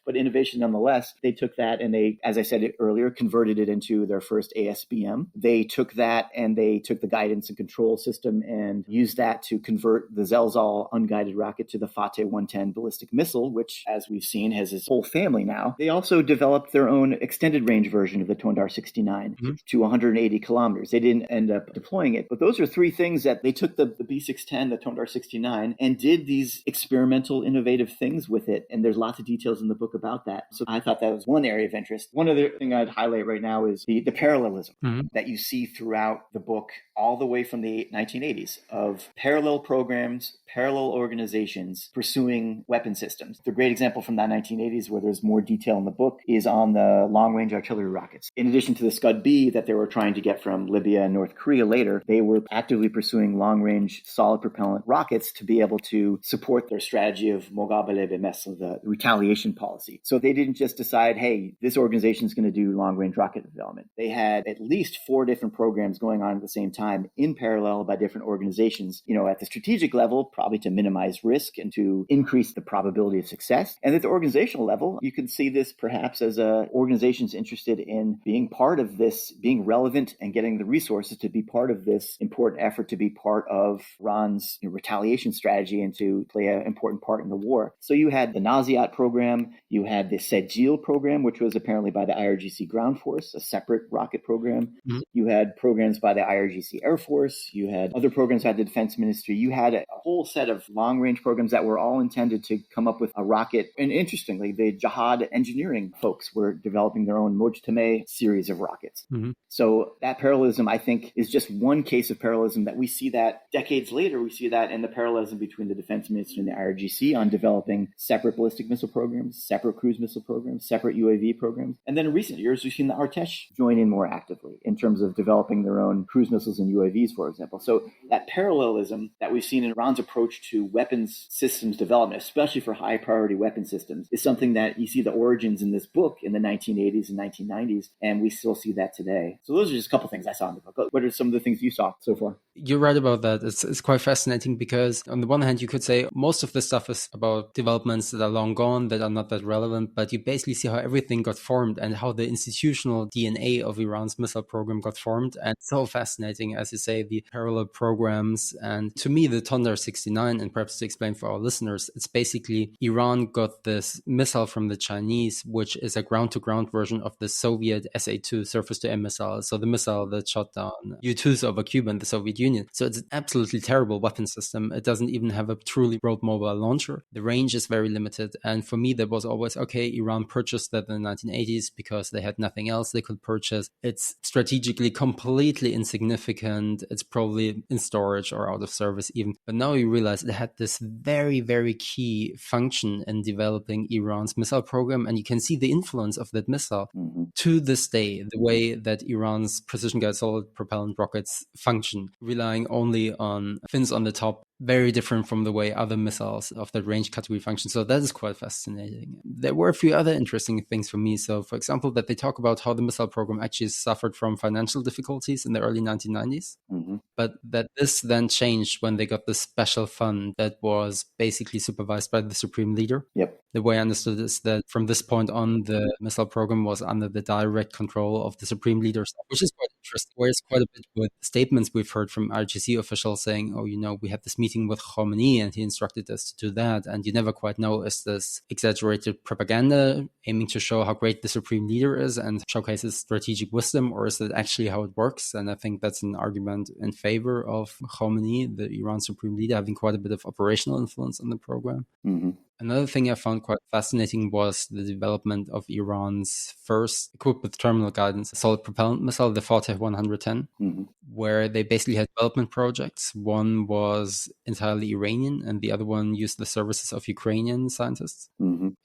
but innovation nonetheless, they took that and they, as I said earlier, converted it into their first ASBM. They took that and they took the guidance and control system and used that to convert the Zelzal unguided rocket to the Fateh 110 ballistic missile, which, as we've seen, has its whole family now. They also developed their own extended range version of the Tondar 69 to 180 kilometers. They didn't end up deploying it, but those are three things that they took the B-610, the Tondar 69, and did these experimental, innovative things with it. And there's lots of details in the book about that. So I thought that was one area of interest. One other thing I'd highlight right now is the parallelism that you see throughout the book, all the way from the 1980s, of parallel programs, parallel organizations pursuing weapon systems. The great example from that 1980s, where there's more detail in the book, is on the long-range artillery rockets. In addition to the Scud-B that they were trying to get from Libya and North Korea later, they were actively pursuing long-range solid propellant rockets to be able to support their strategy of Mogabale Bemesl, the retaliation policy. So they didn't just decide, hey, this organization is going to do long-range rocket development. They had at least 4 different programs going on at the same time in parallel by different organizations, at the strategic level, probably to minimize risk and to increase the probability of success. And at the organizational level, you can see this perhaps as organizations interested in being part of this, being relevant and getting the resources to be part of this important effort to be part of Iran's retaliation strategy and to play an important part in the war. So you had the ASAT program, you had the Sedjil program, which was apparently by the IRGC Ground Force, a separate rocket program. You had programs by the IRGC Air Force. You had other programs by the Defense Ministry. You had a whole set of long-range programs that were all intended to come up with a rocket. And interestingly, the Jihad engineering folks were developing their own Mojtama series of rockets. So that parallelism, I think, is just one case of parallelism that we see that decades later. We see that in the parallelism between the Defense Ministry and the IRGC on developing separate ballistic missile programs, separate cruise missile programs, separate UAV programs. And then in recent years, we've seen the Artesh join in more actively in terms of developing their own cruise missiles and UAVs, for example. So that parallelism that we've seen in Iran's approach to weapons systems development, especially for high priority weapon systems, is something that you see the origins in this book in the 1980s and 1990s, and we still see that today. So those are just a couple things I saw in the book. What are some of the things you saw so far? You're right about that. It's quite fascinating because on the one hand, you could say most of the stuff is about developments that are long gone, that are not that relevant, but you basically see how everything got formed and how the institutional DNA of Iran's missile program got formed. And so fascinating, as you say, the parallel programs. And to me, the Tondar 69, and perhaps to explain for our listeners, it's basically Iran got this missile from the Chinese, which is a ground-to-ground version of the Soviet SA-2 surface-to-air missile. So the missile that shot down U-2s over Cuba and the Soviet Union. So it's an absolutely terrible weapon system. It doesn't even have a truly broad mobile launcher. The range is very limited. And for me, that was always, okay, Iran purchased that in the 1980s because they had nothing else they could purchase. It's strategically completely insignificant. It's probably in storage or out of service even. But now you realize it had this very, very key function in developing Iran's missile program. And you can see the influence of that missile to this day, the way that Iran's precision-guided solid propellant rockets function, relying only on fins on the top, very different from the way other missiles of that range category function. So that is quite fascinating. There were a few other interesting things for me. So, for example, that they talk about how the missile program actually suffered from financial difficulties in the early 1990s, but that this then changed when they got this special fund that was basically supervised by the supreme leader. The way I understood is that from this point on, the missile program was under the direct control of the supreme leader, which is quite interesting. Whereas quite a bit with statements we've heard from RGC officials saying, oh, we had this meeting with Khomeini and he instructed us to do that. And you never quite know, is this exaggerated propaganda aiming to show how great the supreme leader is and showcases strategic wisdom, or is that actually how it works? And I think that's an argument in favor of Khomeini, the Iran supreme leader, having quite a bit of operational influence on the program. Another thing I found quite fascinating was the development of Iran's first equipped with terminal guidance solid propellant missile, the Fateh 110, where they basically had development projects. One was entirely Iranian and the other one used the services of Ukrainian scientists.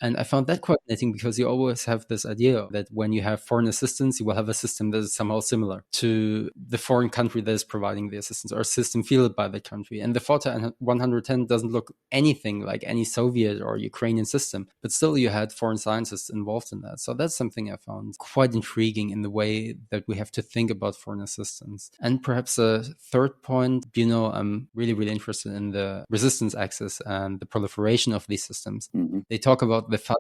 And I found that quite fascinating because you always have this idea that when you have foreign assistance, you will have a system that is somehow similar to the foreign country that is providing the assistance, or a system fielded by that country. And the Fateh 110 doesn't look anything like any Soviet or Ukrainian system, but still you had foreign scientists involved in that. So that's something I found quite intriguing in the way that we have to think about foreign assistance. And perhaps a third point, I'm really, really interested in the resistance axis and the proliferation of these systems. They talk about the Fajr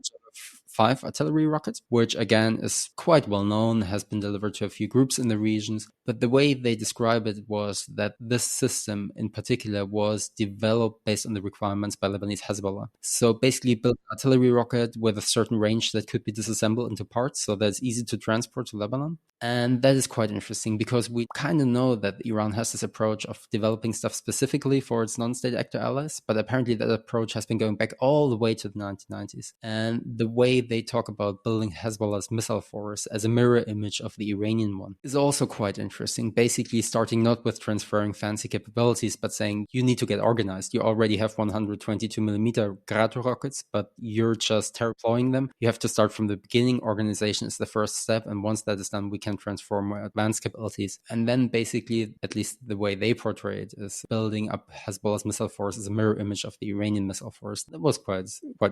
5 artillery rocket, which again is quite well known, has been delivered to a few groups in the regions. But the way they describe it was that this system in particular was developed based on the requirements by Lebanese Hezbollah. So basically built an artillery rocket with a certain range that could be disassembled into parts so that it's easy to transport to Lebanon. And that is quite interesting because we kind of know that Iran has this approach of developing stuff specifically for its non-state actor allies, but apparently that approach has been going back all the way to the 1990s. And the way they talk about building Hezbollah's missile force as a mirror image of the Iranian one is also quite interesting. Basically starting not with transferring fancy capabilities, but saying you need to get organized. You already have 122mm Grad rockets, but you're just deploying them. You have to start from the beginning. Organization is the first step. And once that is done, we can transform more advanced capabilities. And then basically, at least the way they portray it, is building up Hezbollah's missile force as a mirror image of the Iranian missile force. That was quite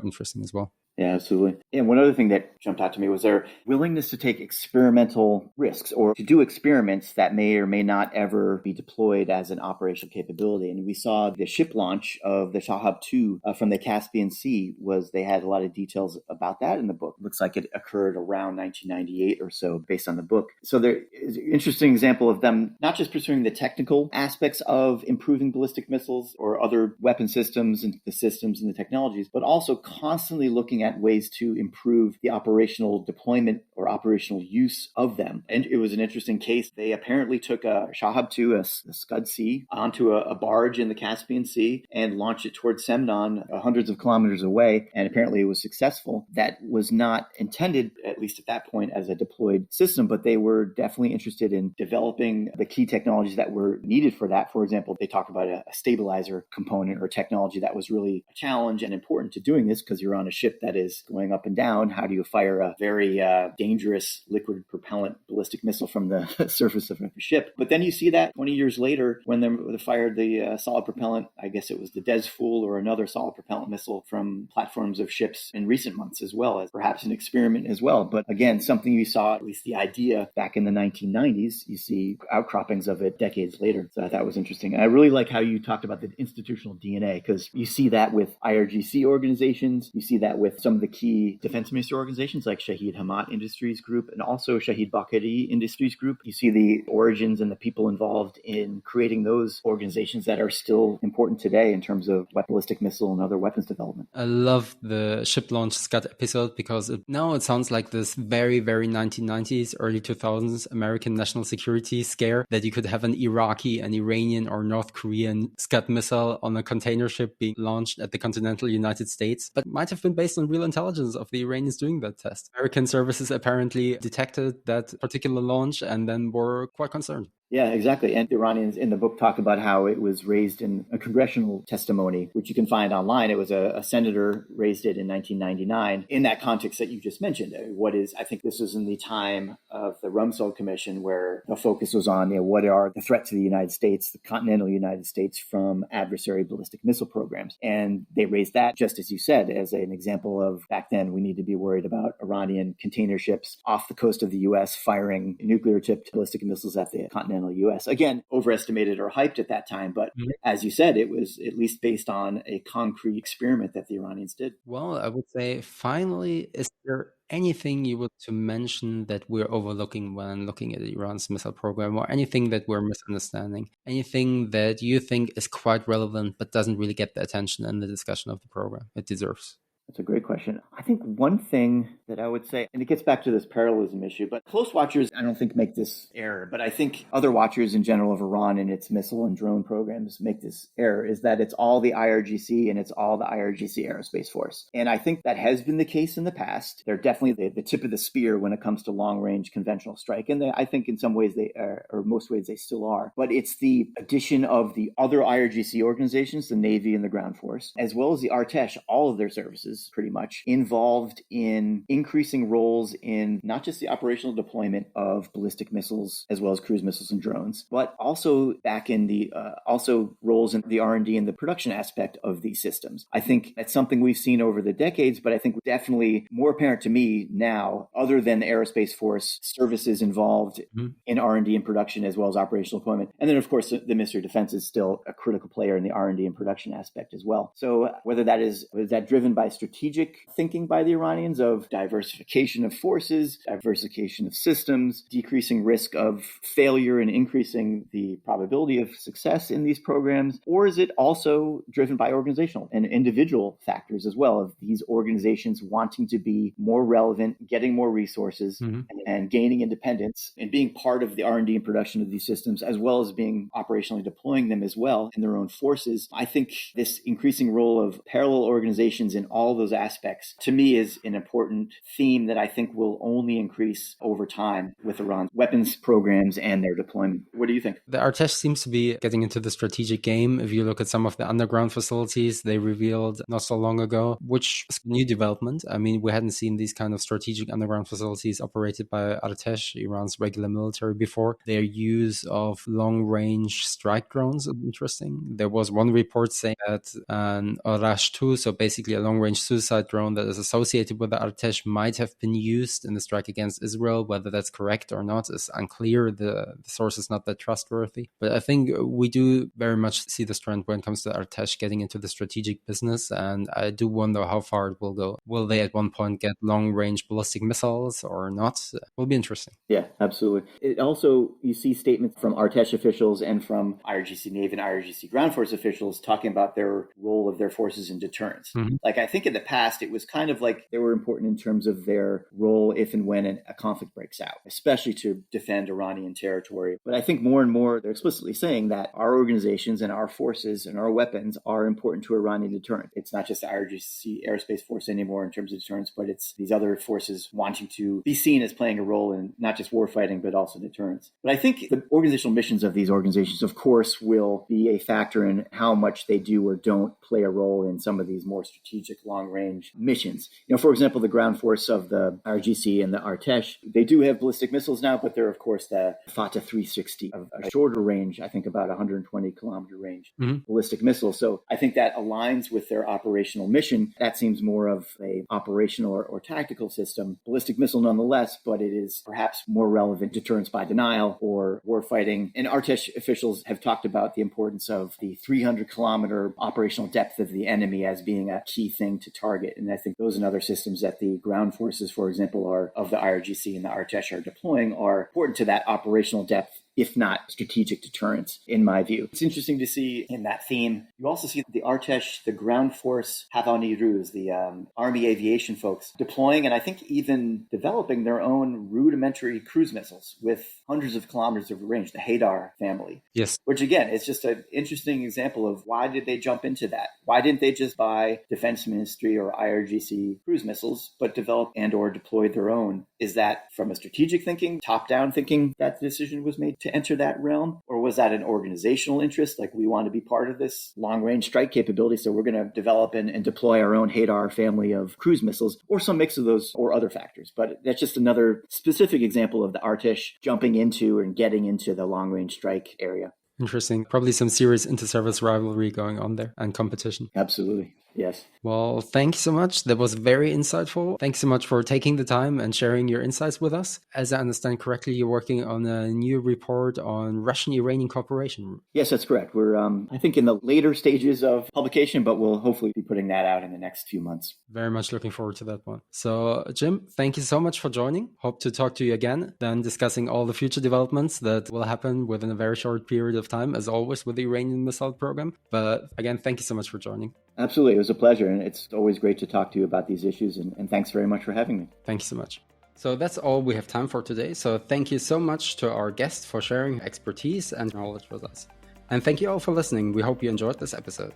interesting as well. Yeah, absolutely. And one other thing that jumped out to me was their willingness to take experimental risks or to do experiments that may or may not ever be deployed as an operational capability. And we saw the ship launch of the Shahab 2 from the Caspian Sea they had a lot of details about that in the book. It looks like it occurred around 1998 or so based on the book. So there is an interesting example of them not just pursuing the technical aspects of improving ballistic missiles or other weapon systems and the technologies, but also constantly looking at ways to improve the operational deployment or operational use of them. And it was an interesting case. They apparently took a Shahab 2, a Scud C, onto a barge in the Caspian Sea and launched it towards Semnan, hundreds of kilometers away. And apparently it was successful. That was not intended, at least at that point, as a deployed system, but they were definitely interested in developing the key technologies that were needed for that. For example, they talk about a stabilizer component or technology that was really a challenge and important to doing this because you're on a ship that is going up and down. How do you fire a very dangerous liquid propellant ballistic missile from the surface of a ship? But then you see that 20 years later when they fired the solid propellant, I guess it was the Desfool or another solid propellant missile from platforms of ships in recent months as well, as perhaps an experiment as well. But again, something you saw, at least the idea back in the 1990s, you see outcroppings of it decades later. So I thought was interesting. And I really like how you talked about the institutional DNA, because you see that with IRGC organizations, you see that with some of the key defense ministry organizations like Shahid Hamad Industries Group and also Shahid Bakari Industries Group. You see the origins and the people involved in creating those organizations that are still important today in terms of ballistic missile and other weapons development. I love the ship launch Scud episode because now it sounds like this very, very 1990s, early 2000s American national security scare that you could have an Iraqi, an Iranian or North Korean Scud missile on a container ship being launched at the continental United States, but might have been based on real intelligence of the Iranians doing that test. American services apparently detected that particular launch and then were quite concerned. Yeah, exactly. And the Iranians in the book talk about how it was raised in a congressional testimony, which you can find online. It was a senator raised it in 1999 in that context that you just mentioned. I think this was in the time of the Rumsfeld Commission where the focus was on, what are the threats to the United States, the continental United States from adversary ballistic missile programs. And they raised that, just as you said, as an example of back then we need to be worried about Iranian container ships off the coast of the U.S. firing nuclear-tipped ballistic missiles at the continental U.S. Again, overestimated or hyped at that time, but as you said, it was at least based on a concrete experiment that the Iranians did. Well, I would say, finally, is there anything you would to mention that we're overlooking when looking at Iran's missile program, or anything that we're misunderstanding? Anything that you think is quite relevant but doesn't really get the attention in the discussion of the program it deserves? That's a great question. I think one thing that I would say, and it gets back to this parallelism issue, but close watchers, I don't think make this error, but I think other watchers in general of Iran and its missile and drone programs make this error, is that it's all the IRGC and it's all the IRGC Aerospace Force. And I think that has been the case in the past. They're definitely the tip of the spear when it comes to long-range conventional strike. And I think in some ways they are, or most ways they still are. But it's the addition of the other IRGC organizations, the Navy and the Ground Force, as well as the Artesh, all of their services pretty much involved in increasing roles in not just the operational deployment of ballistic missiles as well as cruise missiles and drones, but also back in the also roles in the R&D and the production aspect of these systems. I think that's something we've seen over the decades, but I think definitely more apparent to me now, other than the Aerospace Force services involved in R&D and production as well as operational deployment. And then, of course, the Ministry of Defense is still a critical player in the R&D and production aspect as well. So whether that is driven by strategic thinking by the Iranians of diversification of forces, diversification of systems, decreasing risk of failure and increasing the probability of success in these programs, or is it also driven by organizational and individual factors as well, of these organizations wanting to be more relevant, getting more resources, and gaining independence and being part of the R&D and production of these systems, as well as being operationally deploying them as well in their own forces. I think this increasing role of parallel organizations in all those aspects, to me, is an important theme that I think will only increase over time with Iran's weapons programs and their deployment. What do you think? The Artesh seems to be getting into the strategic game. If you look at some of the underground facilities they revealed not so long ago, which is a new development. I mean, we hadn't seen these kind of strategic underground facilities operated by Artesh, Iran's regular military, before. Their use of long-range strike drones is interesting. There was one report saying that an Arash-2, so basically a long-range suicide drone that is associated with the Artesh, might have been used in the strike against Israel. Whether that's correct or not is unclear. The source is not that trustworthy. But I think we do very much see this trend when it comes to Artesh getting into the strategic business, and I do wonder how far it will go. Will they at one point get long-range ballistic missiles or not? Will be interesting. Yeah, absolutely. It also, you see statements from Artesh officials and from IRGC Navy and IRGC Ground Force officials talking about their role of their forces in deterrence. Like, I think in the past, it was kind of like they were important in terms of their role if and when a conflict breaks out, especially to defend Iranian territory. But I think more and more they're explicitly saying that our organizations and our forces and our weapons are important to Iranian deterrence. It's not just the IRGC Aerospace Force anymore in terms of deterrence, but it's these other forces wanting to be seen as playing a role in not just warfighting, but also deterrence. But I think the organizational missions of these organizations, of course, will be a factor in how much they do or don't play a role in some of these more strategic long-range missions. For example, the ground force of the IRGC and the Artesh, they do have ballistic missiles now, but they're, of course, the Fateh 360 of a shorter range, I think about 120 kilometer range ballistic missile. So I think that aligns with their operational mission. That seems more of a operational or tactical system. Ballistic missile nonetheless, but it is perhaps more relevant deterrence by denial or warfighting. And Artesh officials have talked about the importance of the 300-kilometer operational depth of the enemy as being a key thing to target. And I think those and other systems that the ground forces, for example, are of the IRGC and the Artesh are deploying are important to that operational depth, if not strategic deterrence, in my view. It's interesting to see in that theme. You also see the Artesh, the ground force, Havani Ruz, the Army aviation folks, deploying and I think even developing their own rudimentary cruise missiles with hundreds of kilometers of range, the Haydar family. Yes. Which again, is just an interesting example of why did they jump into that? Why didn't they just buy Defense Ministry or IRGC cruise missiles, but develop and or deploy their own? Is that from a strategic thinking, top-down thinking that the decision was made to enter that realm? Or was that an organizational interest? Like, we want to be part of this long-range strike capability, so we're going to develop and deploy our own Haydar family of cruise missiles, or some mix of those or other factors. But that's just another specific example of the Artesh jumping into and getting into the long-range strike area. Interesting. Probably some serious inter-service rivalry going on there and competition. Absolutely. Yes. Well, thank you so much. That was very insightful. Thanks so much for taking the time and sharing your insights with us. As I understand correctly, you're working on a new report on Russian-Iranian cooperation. Yes, that's correct. We're, I think, in the later stages of publication, but we'll hopefully be putting that out in the next few months. Very much looking forward to that one. So, Jim, thank you so much for joining. Hope to talk to you again, then discussing all the future developments that will happen within a very short period of time, as always, with the Iranian missile program. But again, thank you so much for joining. Absolutely. It was a pleasure. And it's always great to talk to you about these issues. And thanks very much for having me. Thank you so much. So that's all we have time for today. So thank you so much to our guest for sharing expertise and knowledge with us. And thank you all for listening. We hope you enjoyed this episode.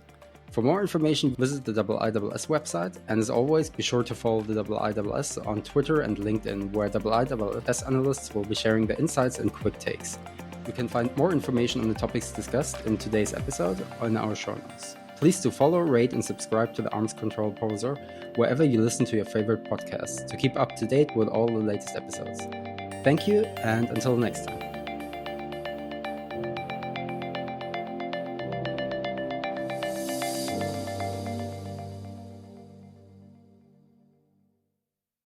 For more information, visit the IISS website. And as always, be sure to follow the IISS on Twitter and LinkedIn, where IISS analysts will be sharing the insights and quick takes. You can find more information on the topics discussed in today's episode on our show notes. Please do follow, rate, and subscribe to the Arms Control Poseur wherever you listen to your favorite podcasts to keep up to date with all the latest episodes. Thank you, and until next time.